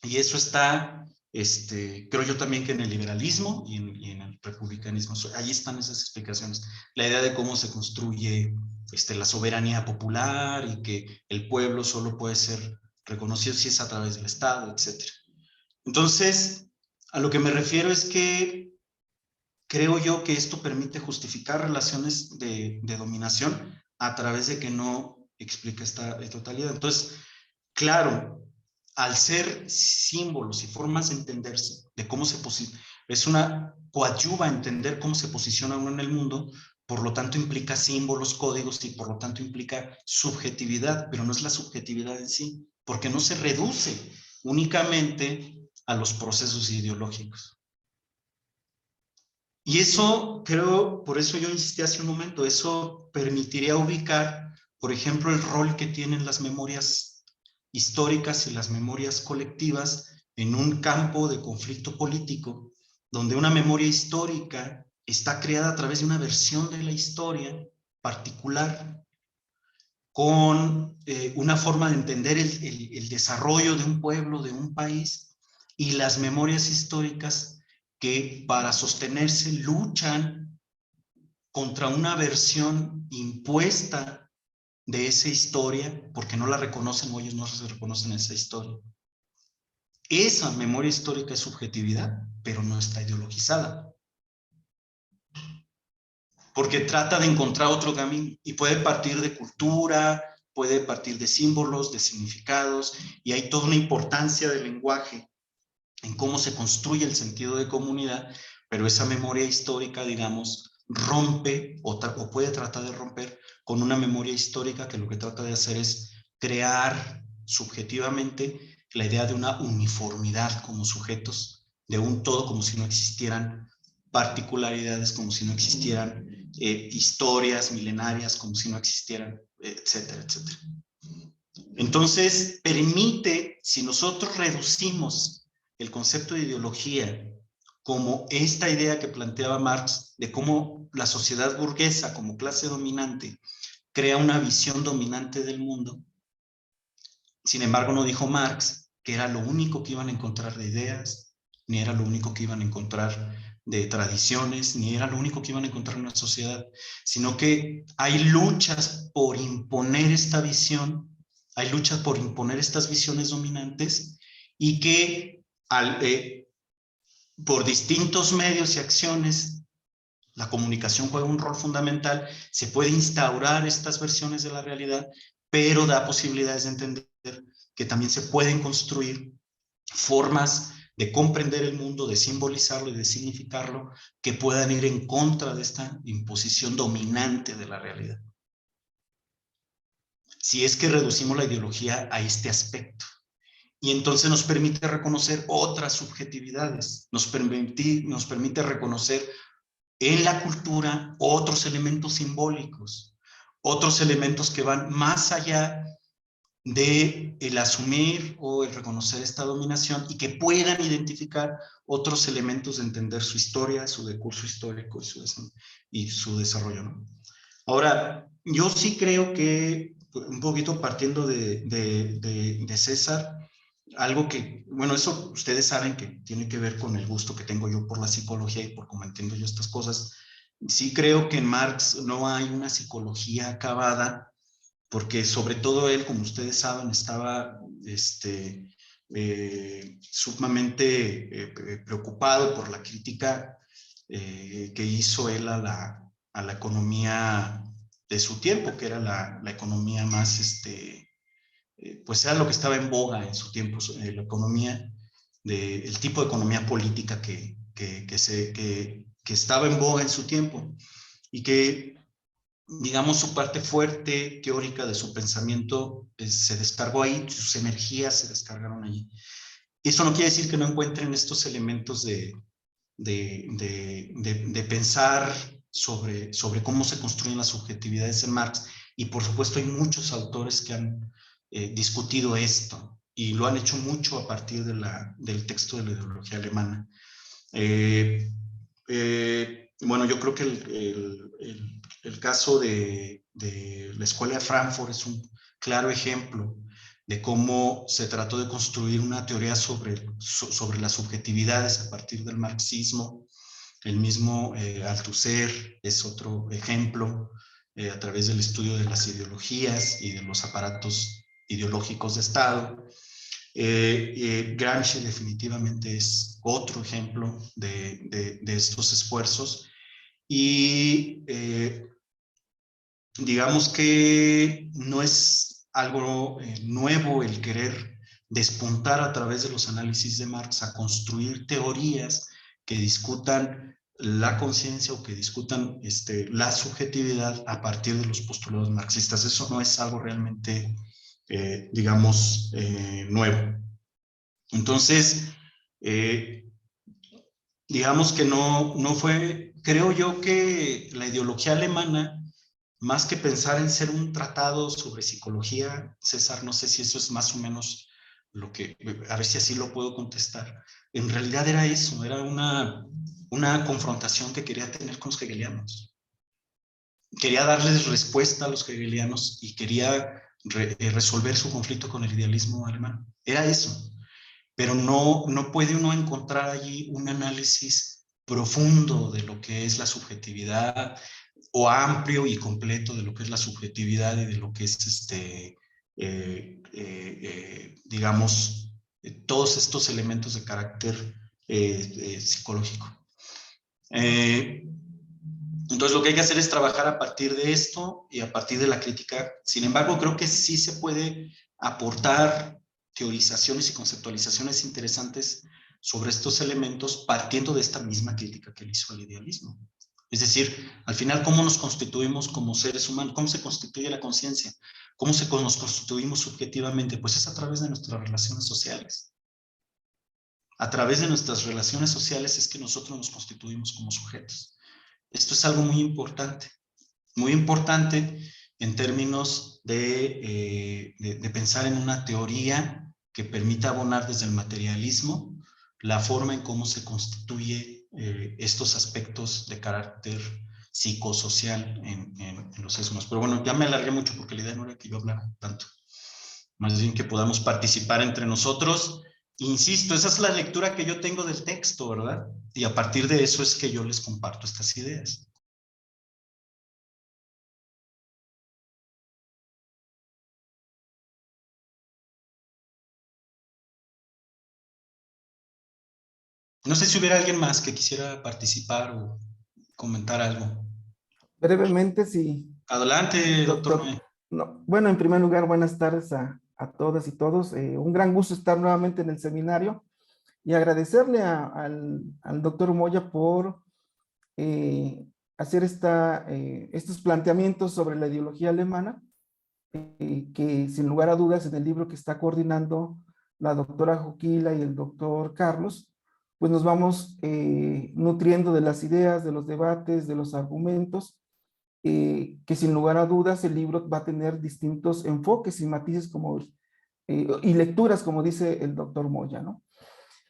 y eso está, creo yo también que en el liberalismo y en el republicanismo. Allí están esas explicaciones. La idea de cómo se construye la soberanía popular y que el pueblo solo puede ser reconocido si es a través del Estado, etc. Entonces, a lo que me refiero es que creo yo que esto permite justificar relaciones de dominación a través de que no explica esta totalidad. Entonces, claro, al ser símbolos y formas de entenderse, de cómo se posiciona, es una coadyuva a entender cómo se posiciona uno en el mundo, por lo tanto implica símbolos, códigos y por lo tanto implica subjetividad, pero no es la subjetividad en sí, porque no se reduce únicamente a los procesos ideológicos. Y eso, creo, por eso yo insistí hace un momento, eso permitiría ubicar, por ejemplo, el rol que tienen las memorias históricas y las memorias colectivas en un campo de conflicto político, donde una memoria histórica está creada a través de una versión de la historia particular, con una forma de entender el desarrollo de un pueblo, de un país, y las memorias históricas que para sostenerse luchan contra una versión impuesta de esa historia, porque no la reconocen o ellos no se reconocen esa historia. Esa memoria histórica es subjetividad, pero no está ideologizada. Porque trata de encontrar otro camino y puede partir de cultura, puede partir de símbolos, de significados, y hay toda una importancia del lenguaje en cómo se construye el sentido de comunidad, pero esa memoria histórica, digamos, rompe o puede tratar de romper con una memoria histórica que lo que trata de hacer es crear subjetivamente la idea de una uniformidad como sujetos, de un todo, como si no existieran particularidades, como si no existieran historias milenarias, como si no existieran, etcétera, etcétera. Entonces, permite, si nosotros reducimos el concepto de ideología como esta idea que planteaba Marx de cómo la sociedad burguesa como clase dominante crea una visión dominante del mundo. Sin embargo, no dijo Marx que era lo único que iban a encontrar de ideas, ni era lo único que iban a encontrar de tradiciones, ni era lo único que iban a encontrar en una sociedad, sino que hay luchas por imponer esta visión, hay luchas por imponer estas visiones dominantes y que por distintos medios y acciones, la comunicación juega un rol fundamental, se puede instaurar estas versiones de la realidad, pero da posibilidades de entender que también se pueden construir formas de comprender el mundo, de simbolizarlo y de significarlo, que puedan ir en contra de esta imposición dominante de la realidad. Si es que reducimos la ideología a este aspecto. Y entonces nos permite reconocer otras subjetividades, nos permite reconocer en la cultura otros elementos simbólicos, otros elementos que van más allá de el asumir o el reconocer esta dominación y que puedan identificar otros elementos de entender su historia, su decurso histórico y su desarrollo, ¿no? Ahora, yo sí creo que, un poquito partiendo de César, algo que, bueno, eso ustedes saben que tiene que ver con el gusto que tengo yo por la psicología y por cómo entiendo yo estas cosas. Sí creo que en Marx no hay una psicología acabada, porque sobre todo él, como ustedes saben, estaba sumamente preocupado por la crítica que hizo él a la economía de su tiempo, que era la economía más, pues era lo que estaba en boga en su tiempo, la economía, el tipo de economía política que estaba en boga en su tiempo y que, digamos, su parte fuerte teórica de su pensamiento se descargó ahí, sus energías se descargaron allí. Eso no quiere decir que no encuentren estos elementos de pensar sobre cómo se construyen las subjetividades en Marx, y por supuesto hay muchos autores que han discutido esto y lo han hecho mucho a partir del texto de la ideología alemana. Bueno, yo creo que el caso de la Escuela de Frankfurt es un claro ejemplo de cómo se trató de construir una teoría sobre las subjetividades a partir del marxismo. El mismo Althusser es otro ejemplo a través del estudio de las ideologías y de los aparatos ideológicos de Estado. Gramsci definitivamente es otro ejemplo de estos esfuerzos y digamos que no es algo nuevo el querer despuntar a través de los análisis de Marx a construir teorías que discutan la conciencia o que discutan la subjetividad a partir de los postulados marxistas. Eso no es algo realmente, digamos, nuevo. Entonces, digamos que no fue, creo yo que la ideología alemana, más que pensar en ser un tratado sobre psicología, César, no sé si eso es más o menos lo que, a ver si así lo puedo contestar, en realidad era eso, era una confrontación que quería tener con los hegelianos. Quería darles respuesta a los hegelianos y quería resolver su conflicto con el idealismo alemán. Era eso. Pero no puede uno encontrar allí un análisis profundo de lo que es la subjetividad o amplio y completo de lo que es la subjetividad y de lo que es, digamos, todos estos elementos de carácter psicológico. Entonces lo que hay que hacer es trabajar a partir de esto y a partir de la crítica. Sin embargo, creo que sí se puede aportar teorizaciones y conceptualizaciones interesantes sobre estos elementos partiendo de esta misma crítica que él hizo al idealismo. Es decir, al final, ¿cómo nos constituimos como seres humanos? ¿Cómo se constituye la conciencia? ¿Cómo nos constituimos subjetivamente? Pues es a través de nuestras relaciones sociales. A través de nuestras relaciones sociales es que nosotros nos constituimos como sujetos. Esto es algo muy importante en términos de pensar en una teoría que permita abonar desde el materialismo la forma en cómo se constituye estos aspectos de carácter psicosocial en los seres humanos. Pero bueno, ya me alargué mucho porque la idea no era que yo hablara tanto. Más bien que podamos participar entre nosotros. Insisto, esa es la lectura que yo tengo del texto, ¿verdad? Y a partir de eso es que yo les comparto estas ideas. No sé si hubiera alguien más que quisiera participar o comentar algo. Brevemente, sí. Adelante, doctor Noé. No, bueno, en primer lugar, buenas tardes a todas y todos. Un gran gusto estar nuevamente en el seminario y agradecerle al doctor Moya por hacer estos planteamientos sobre la ideología alemana, que sin lugar a dudas en el libro que está coordinando la doctora Joquila y el doctor Carlos, pues nos vamos nutriendo de las ideas, de los debates, de los argumentos, que sin lugar a dudas el libro va a tener distintos enfoques y matices y lecturas, como dice el doctor Moya, ¿no?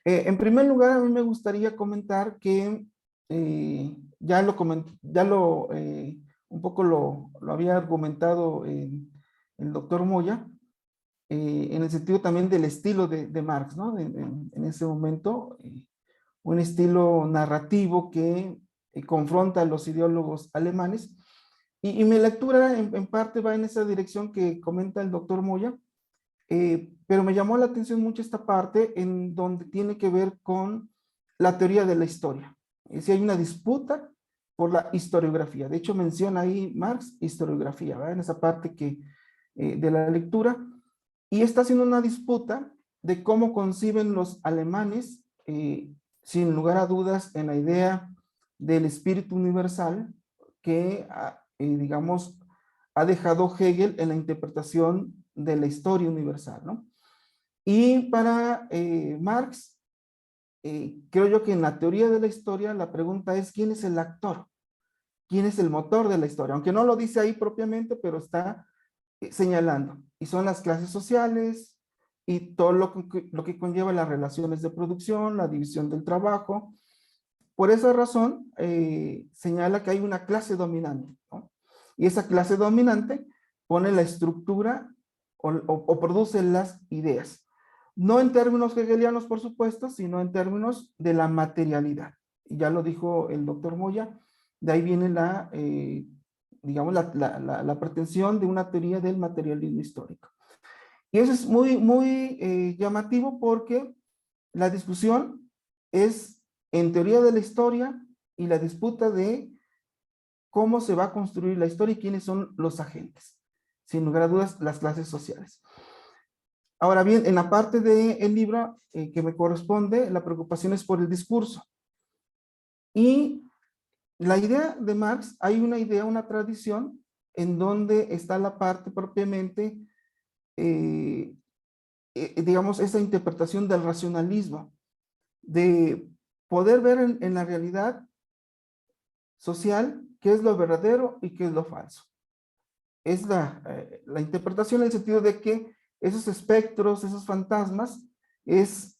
En primer lugar, a mí me gustaría comentar que un poco lo había argumentado el doctor Moya, en el sentido también del estilo de Marx, ¿no? En ese momento, un estilo narrativo que confronta a los ideólogos alemanes. Y mi lectura en parte va en esa dirección que comenta el doctor Moya, pero me llamó la atención mucho esta parte en donde tiene que ver con la teoría de la historia. Es decir, hay una disputa por la historiografía. De hecho, menciona ahí Marx historiografía, ¿verdad? En esa parte de la lectura. Y está haciendo una disputa de cómo conciben los alemanes, sin lugar a dudas, en la idea del espíritu universal que, digamos, ha dejado Hegel en la interpretación de la historia universal, ¿no? Y para Marx, creo yo que en la teoría de la historia la pregunta es ¿quién es el actor? ¿Quién es el motor de la historia? Aunque no lo dice ahí propiamente, pero está señalando. Y son las clases sociales y todo lo que conlleva las relaciones de producción, la división del trabajo. Por esa razón, señala que hay una clase dominante, ¿no? Y esa clase dominante pone la estructura o produce las ideas. No en términos hegelianos, por supuesto, sino en términos de la materialidad. Ya lo dijo el doctor Moya, de ahí viene digamos, la pretensión de una teoría del materialismo histórico. Y eso es muy llamativo porque la discusión es en teoría de la historia y la disputa de cómo se va a construir la historia y quiénes son los agentes. Sin lugar a dudas, las clases sociales. Ahora bien, en la parte del libro que me corresponde, la preocupación es por el discurso. Y la idea de Marx, hay una idea, una tradición, en donde está la parte propiamente, digamos, esa interpretación del racionalismo, de poder ver en la realidad social qué es lo verdadero y qué es lo falso. Es la interpretación en el sentido de que esos espectros, esos fantasmas, es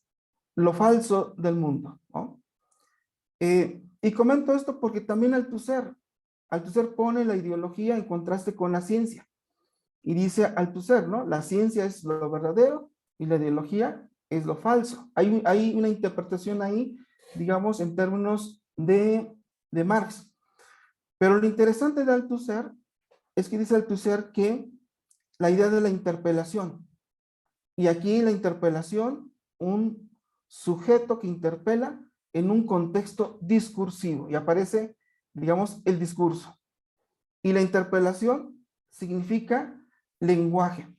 lo falso del mundo, ¿no? Y comento esto porque también Althusser pone la ideología en contraste con la ciencia. Y dice Althusser, ¿no? La ciencia es lo verdadero y la ideología es lo falso. Hay una interpretación ahí, digamos, en términos de Marx. Pero lo interesante de Althusser es que dice Althusser que la idea de la interpelación, y aquí la interpelación, un sujeto que interpela en un contexto discursivo, y aparece, digamos, el discurso. Y la interpelación significa lenguaje.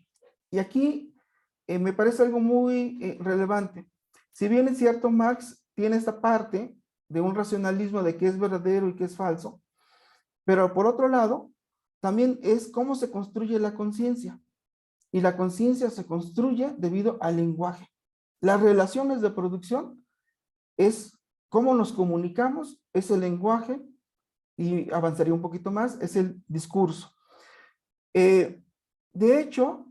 Y aquí me parece algo muy relevante. Si bien es cierto, Marx tiene esta parte de un racionalismo de qué es verdadero y qué es falso, pero por otro lado, también es cómo se construye la conciencia. Y la conciencia se construye debido al lenguaje. Las relaciones de producción es cómo nos comunicamos, es el lenguaje, y avanzaría un poquito más, es el discurso. De hecho,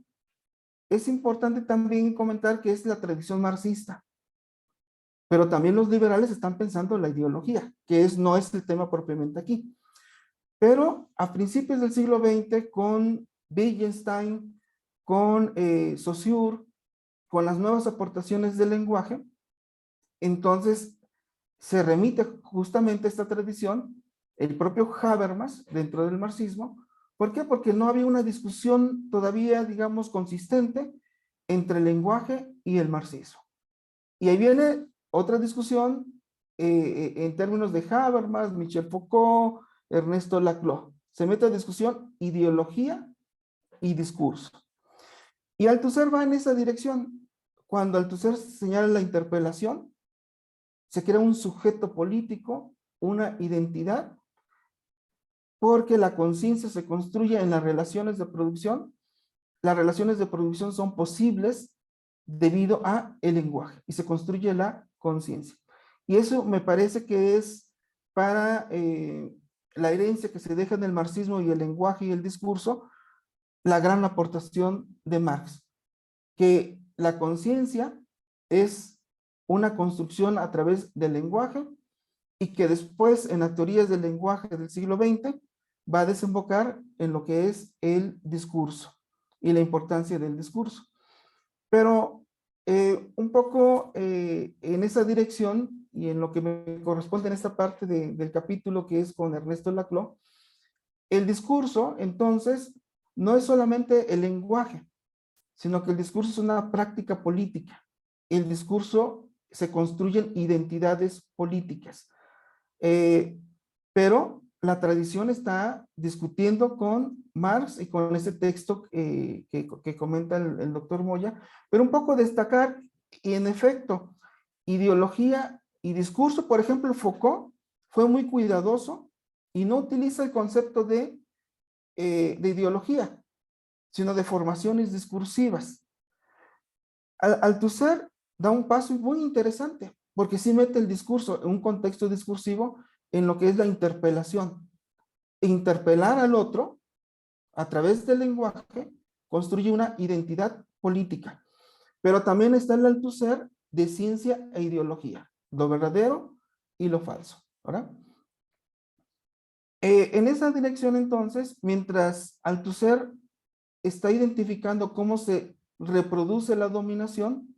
es importante también comentar que es la tradición marxista, pero también los liberales están pensando en la ideología, que no es el tema propiamente aquí. Pero a principios del siglo XX, con Wittgenstein, con Saussure, con las nuevas aportaciones del lenguaje, entonces se remite justamente a esta tradición, el propio Habermas, dentro del marxismo. ¿Por qué? Porque no había una discusión todavía, digamos, consistente entre el lenguaje y el marxismo. Y ahí viene otra discusión en términos de Habermas, Michel Foucault, Ernesto Laclau. Se mete a discusión ideología y discurso. Y Althusser va en esa dirección. Cuando Althusser señala la interpelación, se crea un sujeto político, una identidad, porque la conciencia se construye en las relaciones de producción. Las relaciones de producción son posibles debido a el lenguaje y se construye la conciencia. Y eso me parece que es para la herencia que se deja en el marxismo y el lenguaje y el discurso, la gran aportación de Marx, que la conciencia es una construcción a través del lenguaje y que después en las teorías del lenguaje del siglo XX va a desembocar en lo que es el discurso y la importancia del discurso. Pero un poco en esa dirección y en lo que me corresponde en esta parte del capítulo que es con Ernesto Laclau, el discurso entonces no es solamente el lenguaje, sino que el discurso es una práctica política. El discurso se construyen identidades políticas. Pero la tradición está discutiendo con Marx y con ese texto que comenta el doctor Moya, pero un poco destacar, y en efecto, ideología y discurso. Por ejemplo, Foucault fue muy cuidadoso y no utiliza el concepto de ideología, sino de formaciones discursivas. Althusser da un paso muy interesante, porque sí mete el discurso en un contexto discursivo en lo que es la interpelación. Interpelar al otro a través del lenguaje construye una identidad política. pero también está el Althusser de ciencia e ideología, lo verdadero y lo falso, ¿verdad? En esa dirección, entonces, mientras Althusser está identificando cómo se reproduce la dominación,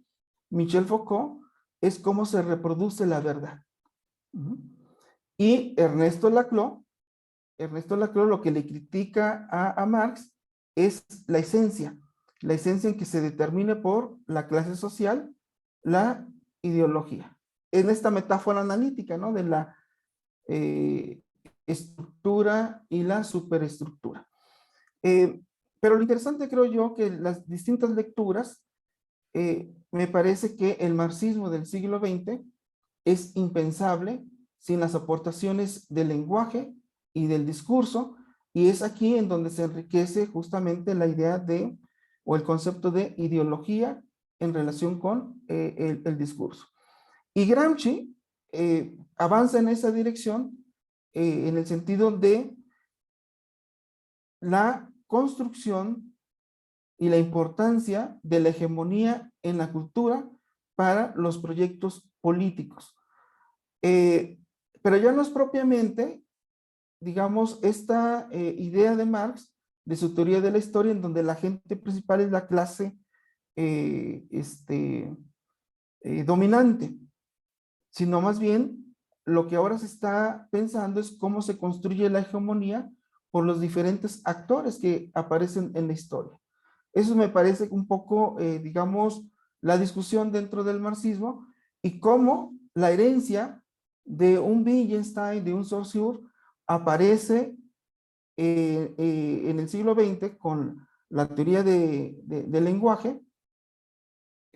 Michel Foucault es cómo se reproduce la verdad. Y Ernesto Laclau lo que le critica a Marx es la esencia en que se determine por la clase social, la ideología. En esta metáfora analítica, ¿no? De la estructura y la superestructura. Pero lo interesante, creo yo, que las distintas lecturas, me parece que el marxismo del siglo XX es impensable sin las aportaciones del lenguaje y del discurso, y es aquí en donde se enriquece justamente la idea de, o el concepto de ideología en relación con el discurso. Y Gramsci avanza en esa dirección en el sentido de la construcción y la importancia de la hegemonía en la cultura para los proyectos políticos. Pero ya no es propiamente, digamos, esta idea de Marx, de su teoría de la historia, en donde la agente principal es la clase dominante, sino más bien lo que ahora se está pensando es cómo se construye la hegemonía por los diferentes actores que aparecen en la historia. Eso me parece un poco, digamos, la discusión dentro del marxismo y cómo la herencia de un Wittgenstein, de un Saussure, aparece en el siglo XX con la teoría del lenguaje,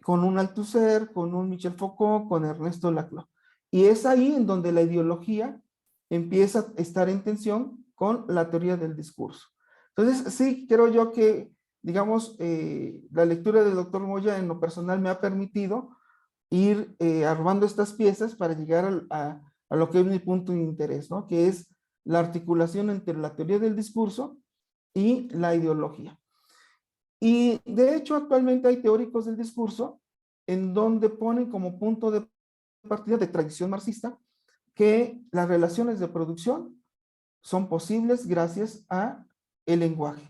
con un Althusser, con un Michel Foucault, con Ernesto Laclau. Y es ahí en donde la ideología empieza a estar en tensión con la teoría del discurso. Entonces, sí, creo yo que, digamos, la lectura del doctor Moya en lo personal me ha permitido ir armando estas piezas para llegar a lo que es mi punto de interés, ¿no? Que es la articulación entre la teoría del discurso y la ideología. Y de hecho, actualmente hay teóricos del discurso en donde ponen como punto de partida de tradición marxista que las relaciones de producción son posibles gracias a el lenguaje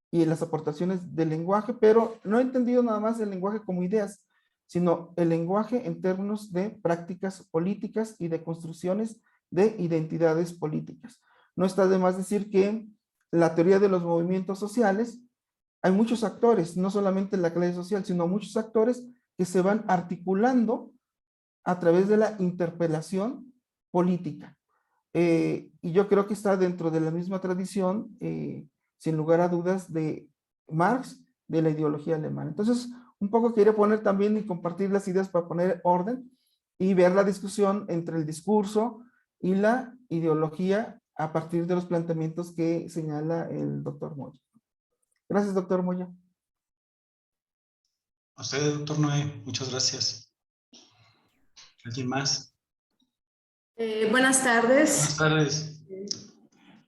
y las aportaciones del lenguaje, pero no he entendido nada más el lenguaje como ideas, sino el lenguaje en términos de prácticas políticas y de construcciones de identidades políticas. No está de más decir que la teoría de los movimientos sociales, hay muchos actores, no solamente la clase social, sino muchos actores que se van articulando a través de la interpelación política. Y yo creo que está dentro de la misma tradición, sin lugar a dudas, de Marx, de la ideología alemana. Entonces, un poco quería poner también y compartir las ideas para poner orden y ver la discusión entre el discurso y la ideología a partir de los planteamientos que señala el doctor Moya. Gracias, doctor Moya. A usted, doctor Noé, muchas gracias. ¿Alguien más? Buenas tardes. Buenas tardes.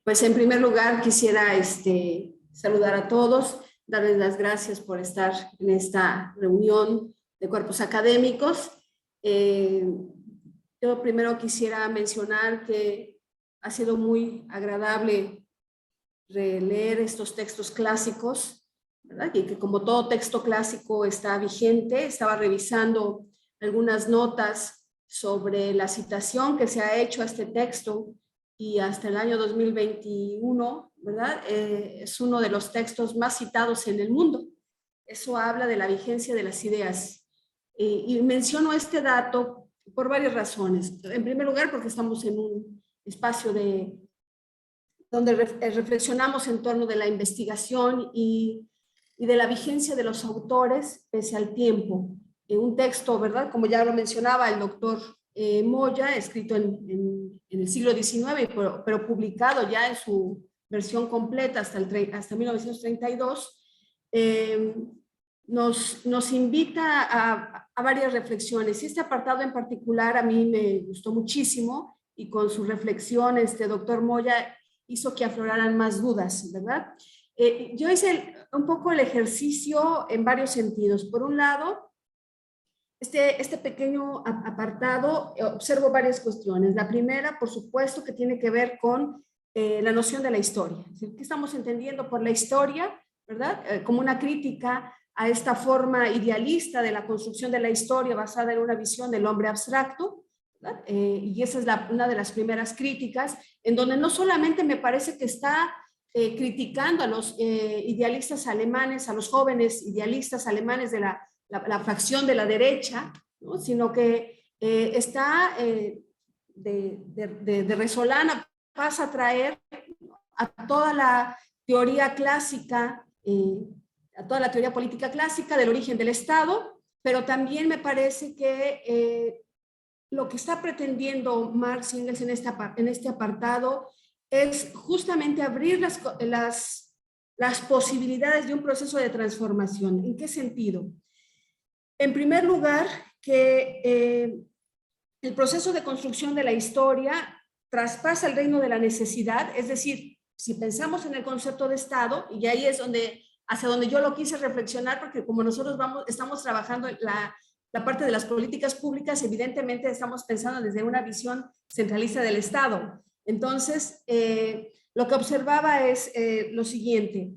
Pues en primer lugar quisiera saludar a todos, darles las gracias por estar en esta reunión de cuerpos académicos. Yo primero quisiera mencionar que ha sido muy agradable releer estos textos clásicos, ¿verdad? Y que como todo texto clásico está vigente. Estaba revisando algunas notas sobre la citación que se ha hecho a este texto y hasta el año 2021, ¿verdad? Es uno de los textos más citados en el mundo. Eso habla de la vigencia de las ideas. Y menciono este dato por varias razones. En primer lugar, porque estamos en un espacio donde reflexionamos en torno de la investigación y de la vigencia de los autores pese al tiempo. Un texto, ¿verdad? Como ya lo mencionaba el doctor Moya, escrito en el siglo XIX, pero publicado ya en su versión completa hasta 1932, nos invita a varias reflexiones. Y este apartado en particular a mí me gustó muchísimo y con su reflexión, doctor Moya hizo que afloraran más dudas, ¿verdad? Yo hice un poco el ejercicio en varios sentidos. Por un lado, este pequeño apartado observo varias cuestiones. La primera, por supuesto, que tiene que ver con la noción de la historia. Es decir, ¿qué estamos entendiendo por la historia? ¿Verdad? Como una crítica a esta forma idealista de la construcción de la historia basada en una visión del hombre abstracto, ¿verdad? Y esa es una de las primeras críticas, en donde no solamente me parece que está criticando a los idealistas alemanes, a los jóvenes idealistas alemanes de la fracción de la derecha, ¿no? Sino que está de resolana, pasa a traer a toda la teoría clásica, a toda la teoría política clásica del origen del Estado, pero también me parece que lo que está pretendiendo Marx y Engels en este apartado es justamente abrir las posibilidades de un proceso de transformación. ¿En qué sentido? En primer lugar, que el proceso de construcción de la historia traspasa el reino de la necesidad, es decir, si pensamos en el concepto de Estado, y ahí es hacia donde yo lo quise reflexionar, porque como nosotros estamos trabajando en la parte de las políticas públicas, evidentemente estamos pensando desde una visión centralista del Estado. Entonces, lo que observaba es lo siguiente.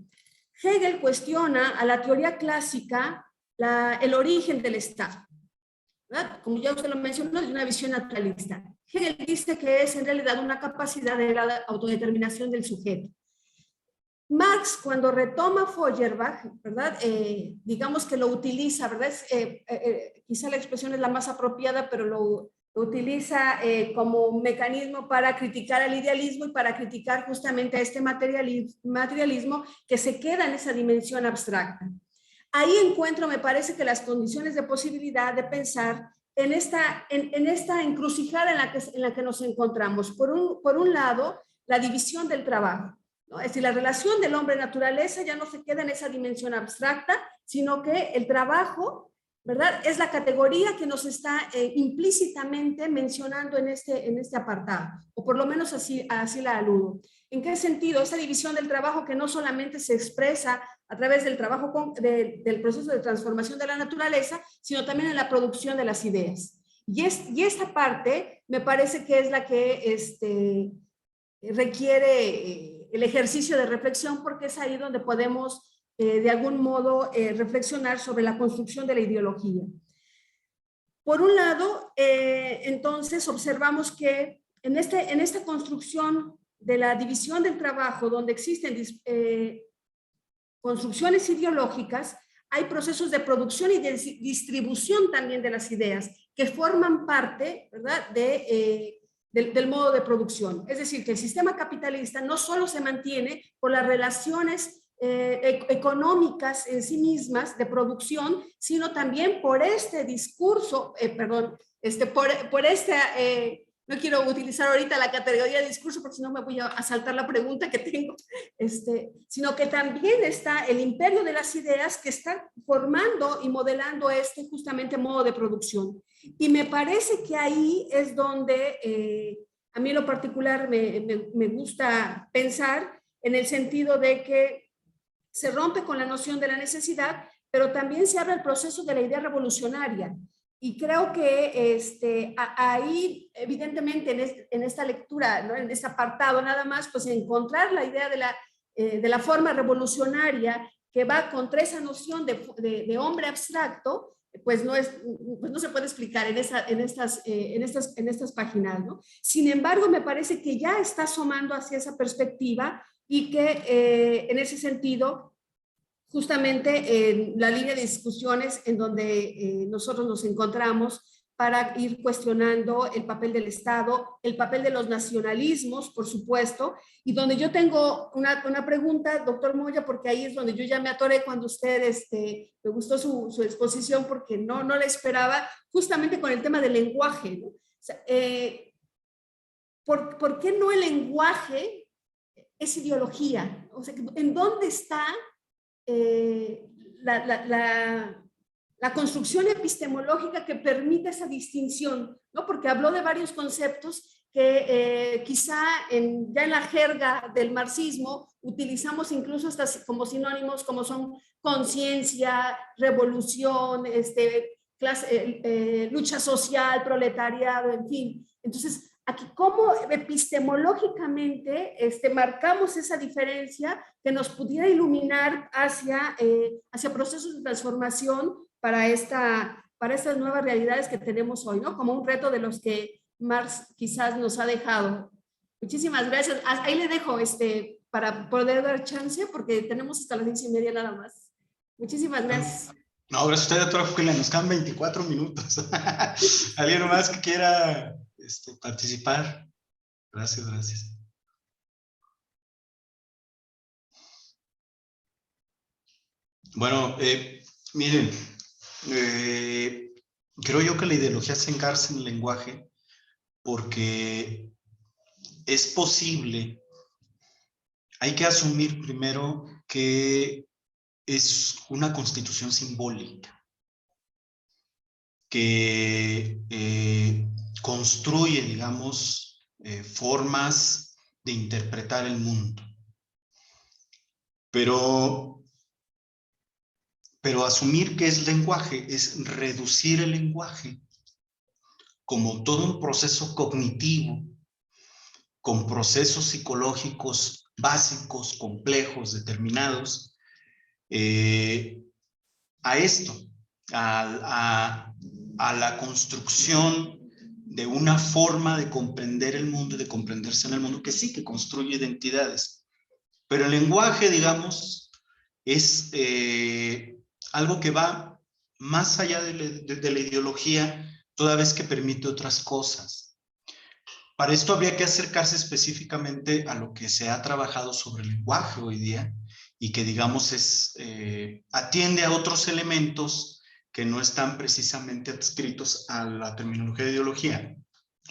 Hegel cuestiona a la teoría clásica el origen del Estado, ¿verdad? Como ya usted lo mencionó, es una visión naturalista. Hegel dice que es en realidad una capacidad de la autodeterminación del sujeto. Marx, cuando retoma Feuerbach, ¿verdad? Digamos que lo utiliza, ¿verdad? Quizá la expresión es la más apropiada, pero lo utiliza como un mecanismo para criticar el idealismo y para criticar justamente a este materialismo que se queda en esa dimensión abstracta. Ahí encuentro, me parece, que las condiciones de posibilidad de pensar en esta encrucijada en la que nos encontramos. Por un lado, la división del trabajo, ¿no? Es decir, la relación del hombre-naturaleza ya no se queda en esa dimensión abstracta, sino que el trabajo, ¿verdad?, es la categoría que nos está implícitamente mencionando en este apartado, o por lo menos así la aludo. ¿En qué sentido? Esa división del trabajo que no solamente se expresa a través del trabajo del proceso de transformación de la naturaleza, sino también en la producción de las ideas. Y esta parte me parece que es la que requiere el ejercicio de reflexión, porque es ahí donde podemos de algún modo reflexionar sobre la construcción de la ideología. Por un lado, entonces observamos que en esta construcción de la división del trabajo, donde existen construcciones ideológicas, hay procesos de producción y de distribución también de las ideas que forman parte, ¿verdad?, del modo de producción. Es decir, que el sistema capitalista no solo se mantiene por las relaciones económicas en sí mismas de producción, sino también por este discurso, no quiero utilizar ahorita la categoría de discurso porque si no me voy a saltar la pregunta que tengo, sino que también está el imperio de las ideas que está formando y modelando justamente modo de producción. Y me parece que ahí es donde a mí en lo particular me gusta pensar en el sentido de que se rompe con la noción de la necesidad, pero también se abre el proceso de la idea revolucionaria. Y creo que ahí, evidentemente, en esta lectura, ¿no?, en este apartado nada más, pues encontrar la idea de la forma revolucionaria que va contra esa noción de hombre abstracto, pues no se puede explicar en estas páginas, ¿no? Sin embargo, me parece que ya está asomando hacia esa perspectiva y que en ese sentido, justamente en la línea de discusiones en donde nosotros nos encontramos para ir cuestionando el papel del Estado, el papel de los nacionalismos, por supuesto, y donde yo tengo una pregunta, doctor Moya, porque ahí es donde yo ya me atoré cuando usted, me gustó su exposición porque no la esperaba, justamente con el tema del lenguaje, ¿no? O sea, ¿por qué no el lenguaje es ideología? O sea, ¿en dónde está la construcción epistemológica que permite esa distinción, ¿no? Porque habló de varios conceptos que quizá ya en la jerga del marxismo utilizamos incluso hasta como sinónimos, como son conciencia, revolución, lucha social, proletariado, en fin. Entonces, aquí cómo epistemológicamente marcamos esa diferencia que nos pudiera iluminar hacia procesos de transformación para estas nuevas realidades que tenemos hoy, ¿no? Como un reto de los que Marx quizás nos ha dejado. Muchísimas gracias. Ahí le dejo para poder dar chance, porque tenemos hasta las 10:30 nada más. Muchísimas gracias. No, gracias a usted, doctora Julia. Nos quedan 24 minutos. ¿Alguien más que quiera participar? Gracias, gracias. Bueno, miren, creo yo que la ideología se engarza en el lenguaje porque es posible, hay que asumir primero que es una constitución simbólica que construye, digamos, formas de interpretar el mundo. Pero asumir que es lenguaje es reducir el lenguaje como todo un proceso cognitivo, con procesos psicológicos básicos, complejos, determinados, a esto, a la construcción de una forma de comprender el mundo y de comprenderse en el mundo, que sí, que construye identidades. Pero el lenguaje, digamos, es algo que va más allá de la ideología, toda vez que permite otras cosas. Para esto habría que acercarse específicamente a lo que se ha trabajado sobre el lenguaje hoy día y que, digamos, atiende a otros elementos que no están precisamente adscritos a la terminología de ideología.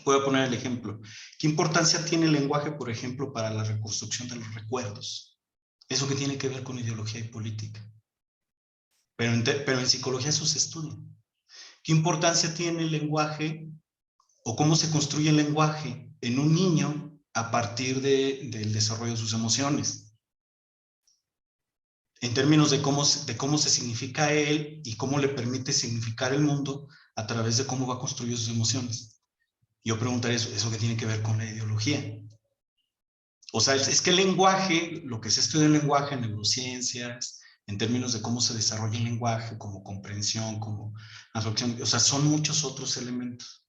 Voy a poner el ejemplo. ¿Qué importancia tiene el lenguaje, por ejemplo, para la reconstrucción de los recuerdos? Eso que tiene que ver con ideología y política. Pero en psicología eso se estudia. ¿Qué importancia tiene el lenguaje o cómo se construye el lenguaje en un niño a partir del desarrollo de sus emociones? En términos de cómo se significa él y cómo le permite significar el mundo a través de cómo va construyendo sus emociones. Yo preguntaría eso que tiene que ver con la ideología. O sea, es que el lenguaje, lo que se estudia en lenguaje, en neurociencias, en términos de cómo se desarrolla el lenguaje, como comprensión, como absorción, o sea, son muchos otros elementos.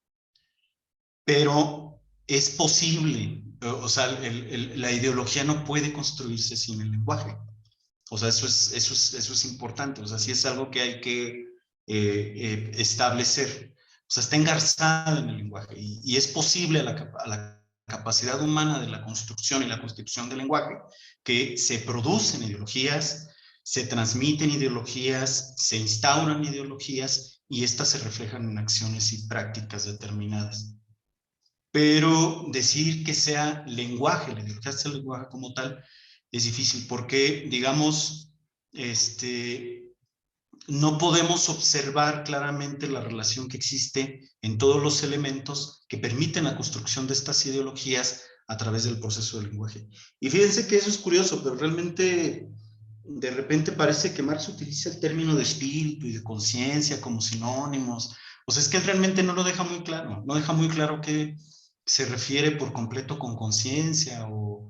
Pero es posible, o sea, la ideología no puede construirse sin el lenguaje. O sea, eso es importante, o sea, sí es algo que hay que establecer. O sea, está engarzada en el lenguaje y es posible a la capacidad humana de la construcción y la constitución del lenguaje que se producen ideologías, se transmiten ideologías, se instauran ideologías y estas se reflejan en acciones y prácticas determinadas. Pero decir que sea lenguaje, la ideología sea lenguaje como tal, es difícil porque, digamos, no podemos observar claramente la relación que existe en todos los elementos que permiten la construcción de estas ideologías a través del proceso del lenguaje. Y fíjense que eso es curioso, pero realmente de repente parece que Marx utiliza el término de espíritu y de conciencia como sinónimos. O sea, es que él realmente no lo deja muy claro, no deja muy claro qué se refiere por completo con conciencia o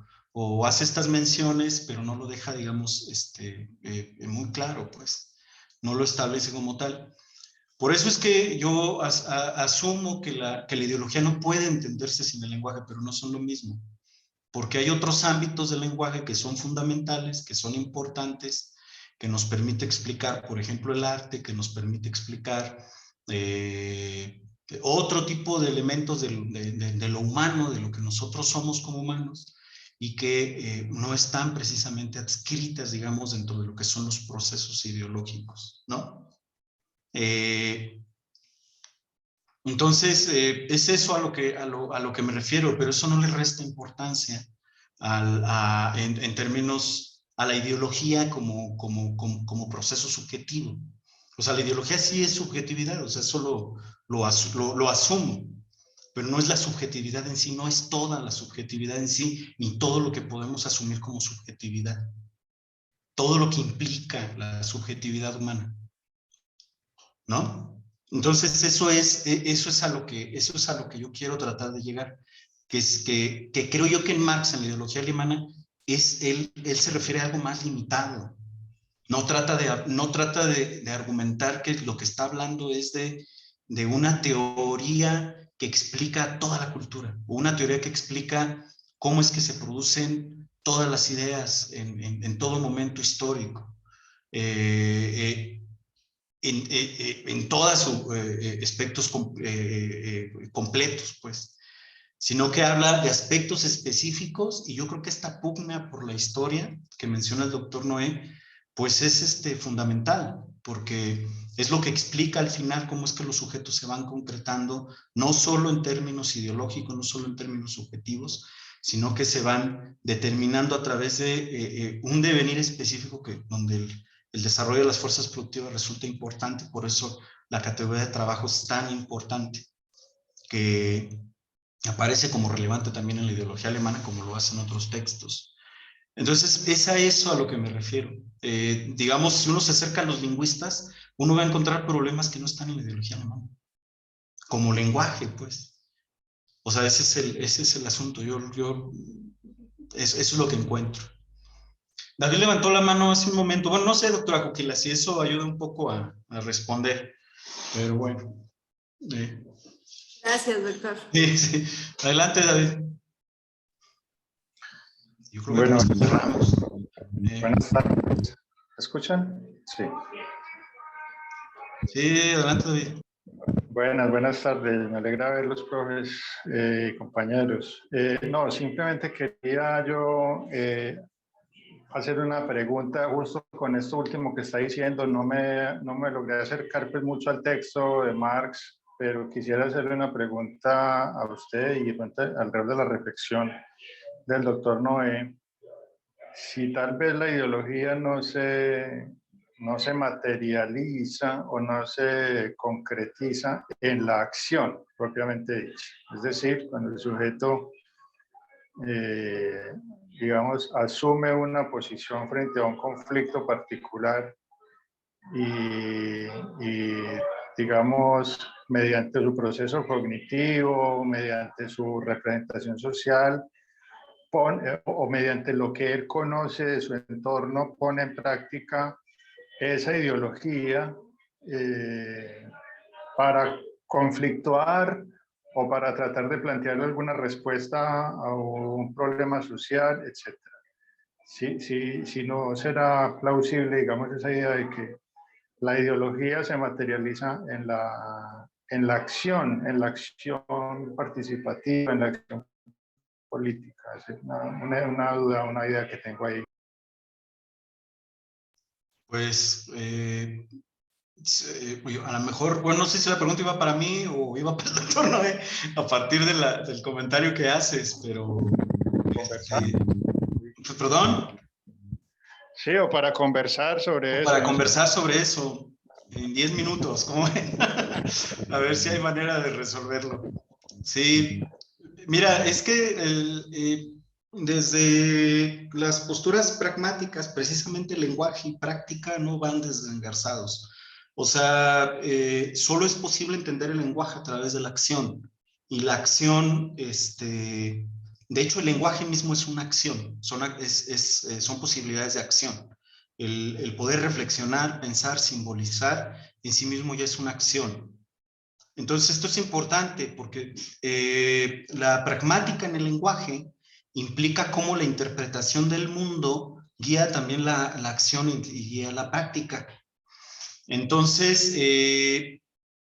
hace estas menciones, pero no lo deja, digamos, muy claro, pues. No lo establece como tal. Por eso es que yo asumo que la ideología no puede entenderse sin el lenguaje, pero no son lo mismo. Porque hay otros ámbitos del lenguaje que son fundamentales, que son importantes, que nos permite explicar, por ejemplo, el arte, que nos permite explicar otro tipo de elementos de lo humano, de lo que nosotros somos como humanos, y que no están precisamente adscritas, digamos, dentro de lo que son los procesos ideológicos, ¿no? Entonces, es eso a lo que me refiero, pero eso no le resta importancia en términos a la ideología como proceso subjetivo. O sea, la ideología sí es subjetividad, o sea, eso lo asumo, pero no es la subjetividad en sí, no es toda la subjetividad en sí, ni todo lo que podemos asumir como subjetividad. Todo lo que implica la subjetividad humana, ¿no? Entonces, eso es a lo que yo quiero tratar de llegar, que creo yo que en Marx, en la ideología alemana, él se refiere a algo más limitado. No trata de argumentar que lo que está hablando es de una teoría que explica toda la cultura, o una teoría que explica cómo es que se producen todas las ideas en todo momento histórico. En todos sus aspectos completos, pues, sino que habla de aspectos específicos, y yo creo que esta pugna por la historia que menciona el doctor Noé, pues es fundamental, porque es lo que explica al final cómo es que los sujetos se van concretando, no solo en términos ideológicos, no solo en términos subjetivos, sino que se van determinando a través de un devenir específico donde el desarrollo de las fuerzas productivas resulta importante. Por eso la categoría de trabajo es tan importante, que aparece como relevante también en la ideología alemana, como lo hacen otros textos. Entonces, es a eso a lo que me refiero. Digamos, si uno se acerca a los lingüistas, uno va a encontrar problemas que no están en la ideología alemana, como lenguaje, pues. O sea, ese es el asunto. Eso es lo que encuentro. David levantó la mano hace un momento. Bueno, no sé, doctora Coquila, si eso ayuda un poco a responder. Pero bueno. Gracias, doctor. Sí. Adelante, David. Yo creo que bueno, cerramos. Buenas tardes. ¿Me escuchan? Sí. Sí, adelante, David. Buenas tardes. Me alegra ver los profes, compañeros. No, simplemente quería yo hacer una pregunta justo con esto último que está diciendo. No me logré acercar pues mucho al texto de Marx, pero quisiera hacerle una pregunta a usted y alrededor de la reflexión del doctor Noé. Si tal vez la ideología no se materializa o no se concretiza en la acción propiamente dicha. Es decir, cuando el sujeto, digamos, asume una posición frente a un conflicto particular y digamos, mediante su proceso cognitivo, mediante su representación social, o mediante lo que él conoce de su entorno, pone en práctica esa ideología para conflictuar o para tratar de plantear alguna respuesta a un problema social, etc. Si no será plausible, digamos, esa idea de que la ideología se materializa en la acción participativa, en la acción política. Es una duda, una idea que tengo ahí. Pues a lo mejor, bueno, no sé si la pregunta iba para mí o iba para el doctor Noé, a partir del comentario que haces, pero... ¿Perdón? Sí, o para conversar sobre eso. Para conversar sobre eso en 10 minutos, ¿cómo ven? A ver si hay manera de resolverlo. Sí, mira, es que desde las posturas pragmáticas, precisamente el lenguaje y práctica no van desengarzados. O sea, solo es posible entender el lenguaje a través de la acción. Y la acción, de hecho, el lenguaje mismo es una acción, son posibilidades de acción. El poder reflexionar, pensar, simbolizar, en sí mismo ya es una acción. Entonces, esto es importante porque la pragmática en el lenguaje implica cómo la interpretación del mundo guía también la acción y guía la práctica. Entonces,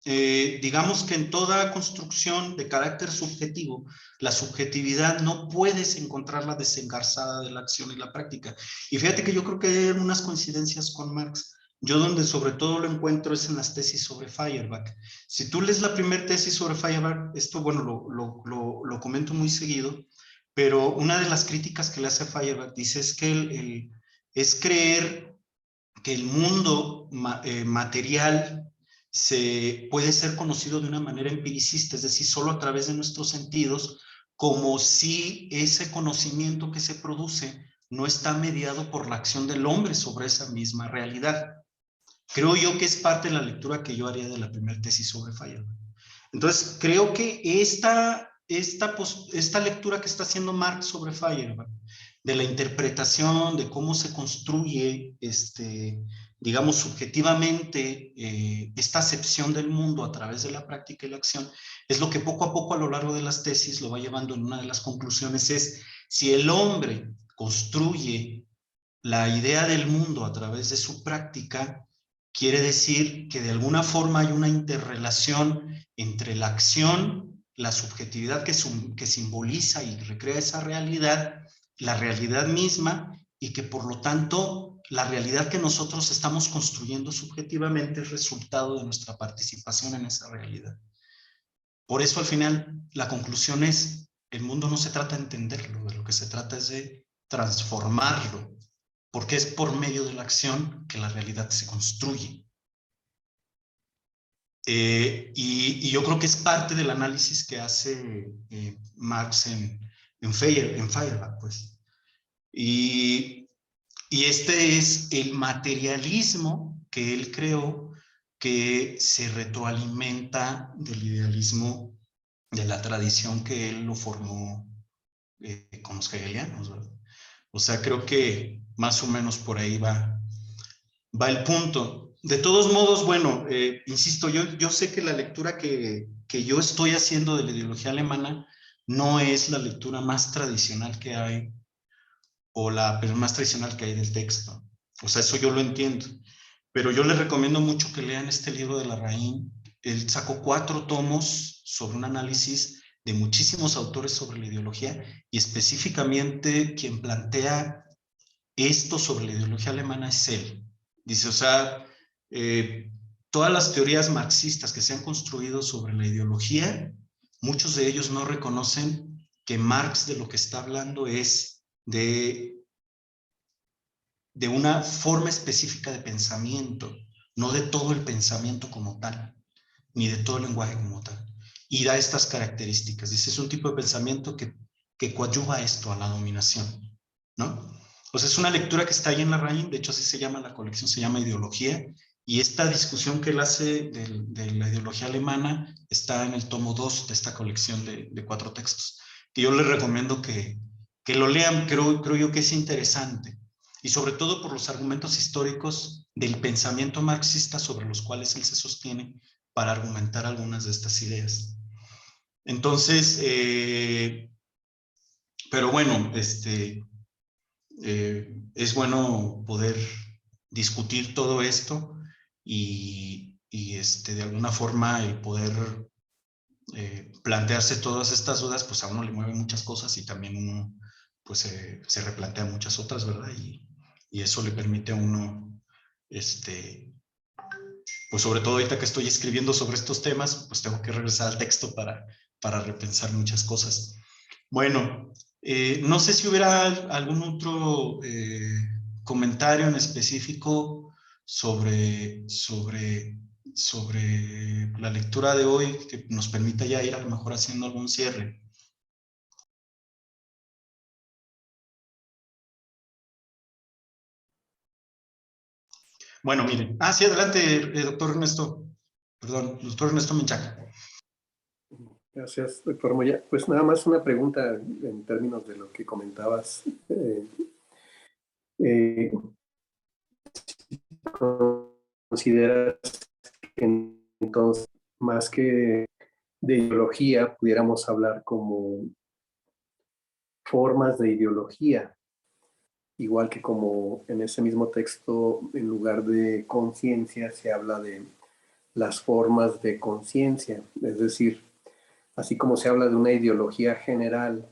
digamos que en toda construcción de carácter subjetivo, la subjetividad no puedes encontrarla desengarzada de la acción y la práctica. Y fíjate que yo creo que hay algunas coincidencias con Marx. Yo donde sobre todo lo encuentro es en las tesis sobre Feuerbach. Si tú lees la primera tesis sobre Feuerbach, esto, bueno, lo comento muy seguido, pero una de las críticas que le hace Feuerbach dice es que es creer que el mundo material puede ser conocido de una manera empiricista, es decir, solo a través de nuestros sentidos, como si ese conocimiento que se produce no está mediado por la acción del hombre sobre esa misma realidad. creo yo que es parte de la lectura que yo haría de la primera tesis sobre Feyerabend. Entonces, creo que esta lectura que está haciendo Marx sobre Feyerabend, de la interpretación, de cómo se construye, digamos, subjetivamente esta acepción del mundo a través de la práctica y la acción, es lo que poco a poco a lo largo de las tesis lo va llevando en una de las conclusiones, es si el hombre construye la idea del mundo a través de su práctica, quiere decir que de alguna forma hay una interrelación entre la acción, la subjetividad que simboliza y recrea esa realidad, la realidad misma, y que por lo tanto la realidad que nosotros estamos construyendo subjetivamente es resultado de nuestra participación en esa realidad. Por eso al final la conclusión es, el mundo no se trata de entenderlo, de lo que se trata es de transformarlo, porque es por medio de la acción que la realidad se construye. Y yo creo que es parte del análisis que hace Marx en Feyerabend, pues. Y este es el materialismo que él creó, que se retroalimenta del idealismo de la tradición que él lo formó con los hegelianos, ¿verdad? O sea, creo que más o menos por ahí va el punto. De todos modos, bueno, insisto, yo sé que la lectura que yo estoy haciendo de la ideología alemana no es la lectura más tradicional que hay, o la más tradicional que hay del texto. O sea, eso yo lo entiendo. Pero yo les recomiendo mucho que lean este libro de Larraín. Él sacó 4 tomos sobre un análisis de muchísimos autores sobre la ideología, y específicamente quien plantea esto sobre la ideología alemana es él. Dice, o sea, todas las teorías marxistas que se han construido sobre la ideología, muchos de ellos no reconocen que Marx de lo que está hablando es de una forma específica de pensamiento, no de todo el pensamiento como tal, ni de todo el lenguaje como tal. Y da estas características. Dice, es un tipo de pensamiento que coadyuva esto, a la dominación, ¿no? Pues es una lectura que está ahí en Larraín, de hecho así se llama la colección, se llama Ideología, y esta discusión que él hace de la ideología alemana está en el tomo 2 de esta colección de 4 textos, que yo les recomiendo que lo lean. Creo yo que es interesante, y sobre todo por los argumentos históricos del pensamiento marxista sobre los cuales él se sostiene para argumentar algunas de estas ideas. Entonces, pero bueno, es bueno poder discutir todo esto y de alguna forma el poder plantearse todas estas dudas, pues a uno le mueve muchas cosas, y también uno pues se replantea muchas otras, ¿verdad? Y eso le permite a uno, pues sobre todo ahorita que estoy escribiendo sobre estos temas, pues tengo que regresar al texto para repensar muchas cosas. Bueno, no sé si hubiera algún otro comentario en específico sobre la lectura de hoy que nos permita ya ir a lo mejor haciendo algún cierre. Bueno, miren. Sí, adelante, doctor Ernesto. Perdón, doctor Ernesto Menchaca. Gracias, doctor Moya. Pues nada más una pregunta en términos de lo que comentabas. ¿Consideras que entonces, más que de ideología, pudiéramos hablar como formas de ideología? Igual que como en ese mismo texto, en lugar de conciencia, se habla de las formas de conciencia. Es decir, así como se habla de una ideología general,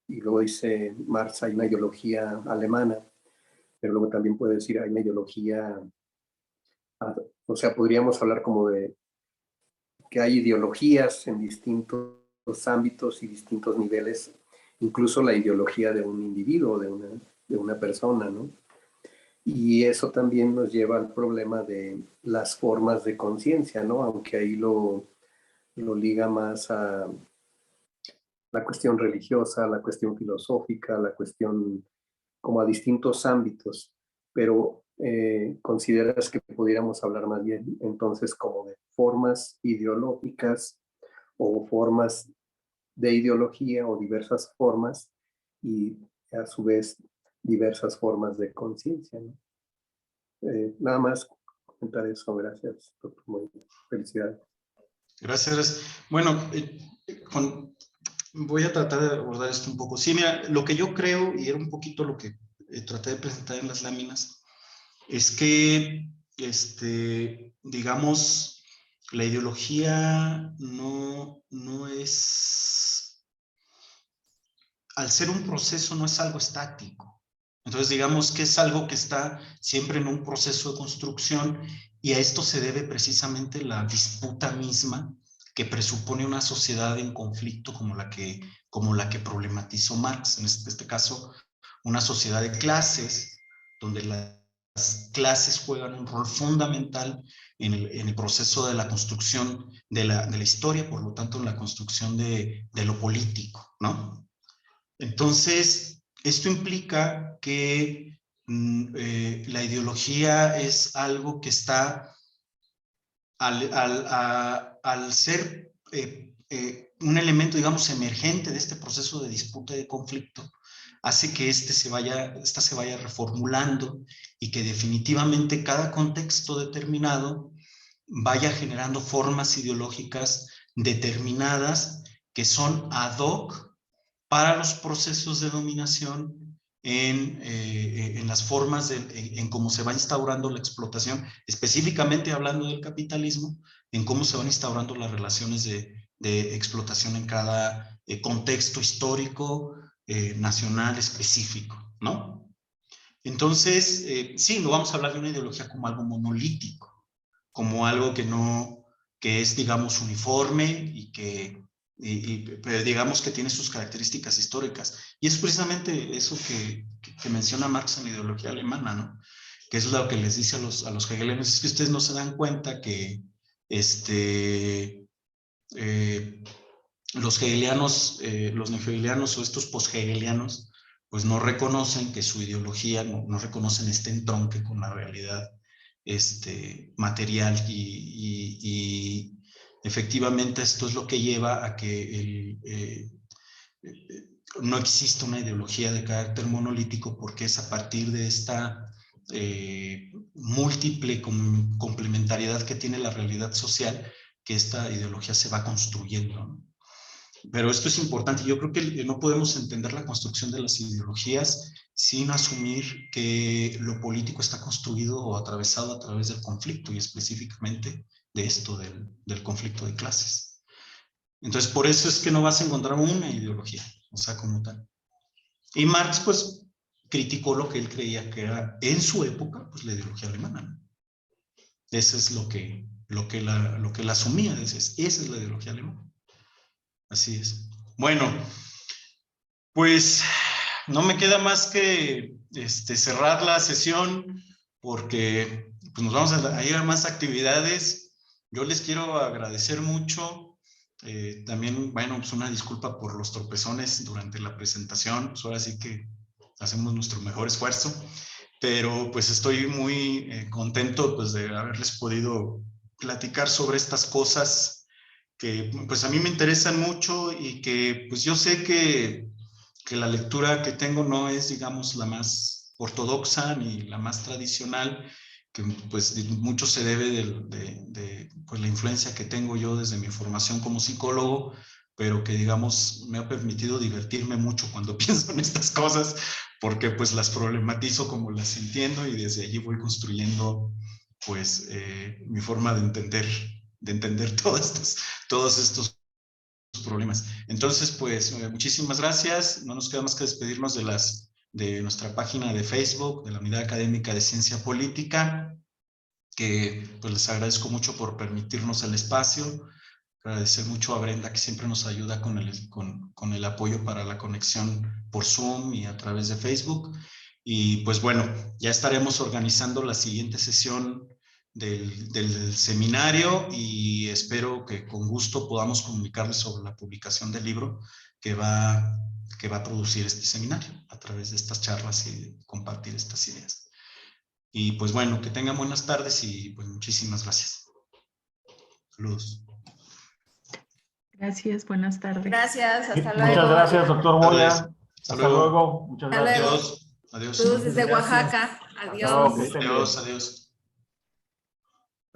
y luego dice Marx, hay una ideología alemana, pero luego también puede decir hay una ideología, o sea, podríamos hablar como de que hay ideologías en distintos ámbitos y distintos niveles, incluso la ideología de un individuo, de una persona, ¿no? Y eso también nos lleva al problema de las formas de conciencia, ¿no? Aunque ahí lo liga más a la cuestión religiosa, la cuestión filosófica, la cuestión como a distintos ámbitos. pero ¿consideras que pudiéramos hablar más bien entonces como de formas ideológicas o formas de ideología o diversas formas y a su vez diversas formas de conciencia, ¿no? Nada más comentar eso. Gracias, doctor Moya. Felicidades. Gracias. Bueno, voy a tratar de abordar esto un poco. Sí, mira, lo que yo creo, y era un poquito lo que traté de presentar en las láminas, es que, digamos, la ideología no es, al ser un proceso, no es algo estático. Entonces, digamos que es algo que está siempre en un proceso de construcción, y a esto se debe precisamente la disputa misma que presupone una sociedad en conflicto como la que problematizó Marx, en este caso, una sociedad de clases, donde las clases juegan un rol fundamental en el proceso de la construcción de la historia, por lo tanto, en la construcción de lo político, ¿no? Entonces, esto implica que la ideología es algo que está, al ser un elemento, digamos, emergente de este proceso de disputa y de conflicto, hace que esta se vaya reformulando, y que definitivamente cada contexto determinado vaya generando formas ideológicas determinadas que son ad hoc para los procesos de dominación en las formas, en cómo se va instaurando la explotación, específicamente hablando del capitalismo, en cómo se van instaurando las relaciones de explotación en cada contexto histórico nacional específico, ¿no? Entonces, sí, no vamos a hablar de una ideología como algo monolítico, como algo que es, digamos, uniforme y que pero digamos que tiene sus características históricas. Y es precisamente eso que menciona Marx en la ideología alemana, ¿no? Que es lo que les dice a los hegelianos, es que ustedes no se dan cuenta que los hegelianos, los neohegelianos o estos post-hegelianos, pues no reconocen que su ideología, no reconocen este entronque con la realidad material, y efectivamente esto es lo que lleva a que no existe una ideología de carácter monolítico, porque es a partir de esta múltiple complementariedad que tiene la realidad social que esta ideología se va construyendo, ¿no? Pero esto es importante. Yo creo que no podemos entender la construcción de las ideologías sin asumir que lo político está construido o atravesado a través del conflicto, y específicamente de esto, del conflicto de clases. Entonces, por eso es que no vas a encontrar una ideología, o sea, como tal. Y Marx, pues, criticó lo que él creía que era, en su época, pues, la ideología alemana, ¿no? Eso es lo que él asumía, esa es la ideología alemana. Así es. Bueno, pues no me queda más que cerrar la sesión, porque pues, nos vamos a ir a más actividades. Yo les quiero agradecer mucho. También, bueno, pues una disculpa por los tropezones durante la presentación. Pues ahora sí que hacemos nuestro mejor esfuerzo, pero pues estoy muy contento pues, de haberles podido platicar sobre estas cosas que pues a mí me interesan mucho, y que pues yo sé que la lectura que tengo no es, digamos, la más ortodoxa ni la más tradicional, que pues mucho se debe de pues, la influencia que tengo yo desde mi formación como psicólogo, pero que, digamos, me ha permitido divertirme mucho cuando pienso en estas cosas, porque pues las problematizo como las entiendo, y desde allí voy construyendo pues mi forma de entender todos estos problemas. Entonces, pues, muchísimas gracias. No nos queda más que despedirnos de nuestra página de Facebook, de la Unidad Académica de Ciencia Política, que pues les agradezco mucho por permitirnos el espacio. Agradecer mucho a Brenda, que siempre nos ayuda con el apoyo para la conexión por Zoom y a través de Facebook. Y pues bueno, ya estaremos organizando la siguiente sesión del seminario, y espero que con gusto podamos comunicarles sobre la publicación del libro que va a producir este seminario a través de estas charlas y de compartir estas ideas. Y pues bueno, que tengan buenas tardes y pues muchísimas gracias. Saludos. Gracias, buenas tardes. Gracias, hasta luego. Muchas gracias, doctor Moya. Hasta Hasta luego. luego. Muchas Hasta gracias. luego. Adiós. Adiós. Saludos desde Gracias. Oaxaca. Hasta luego, Adiós. que estén bien. Adiós. Adiós.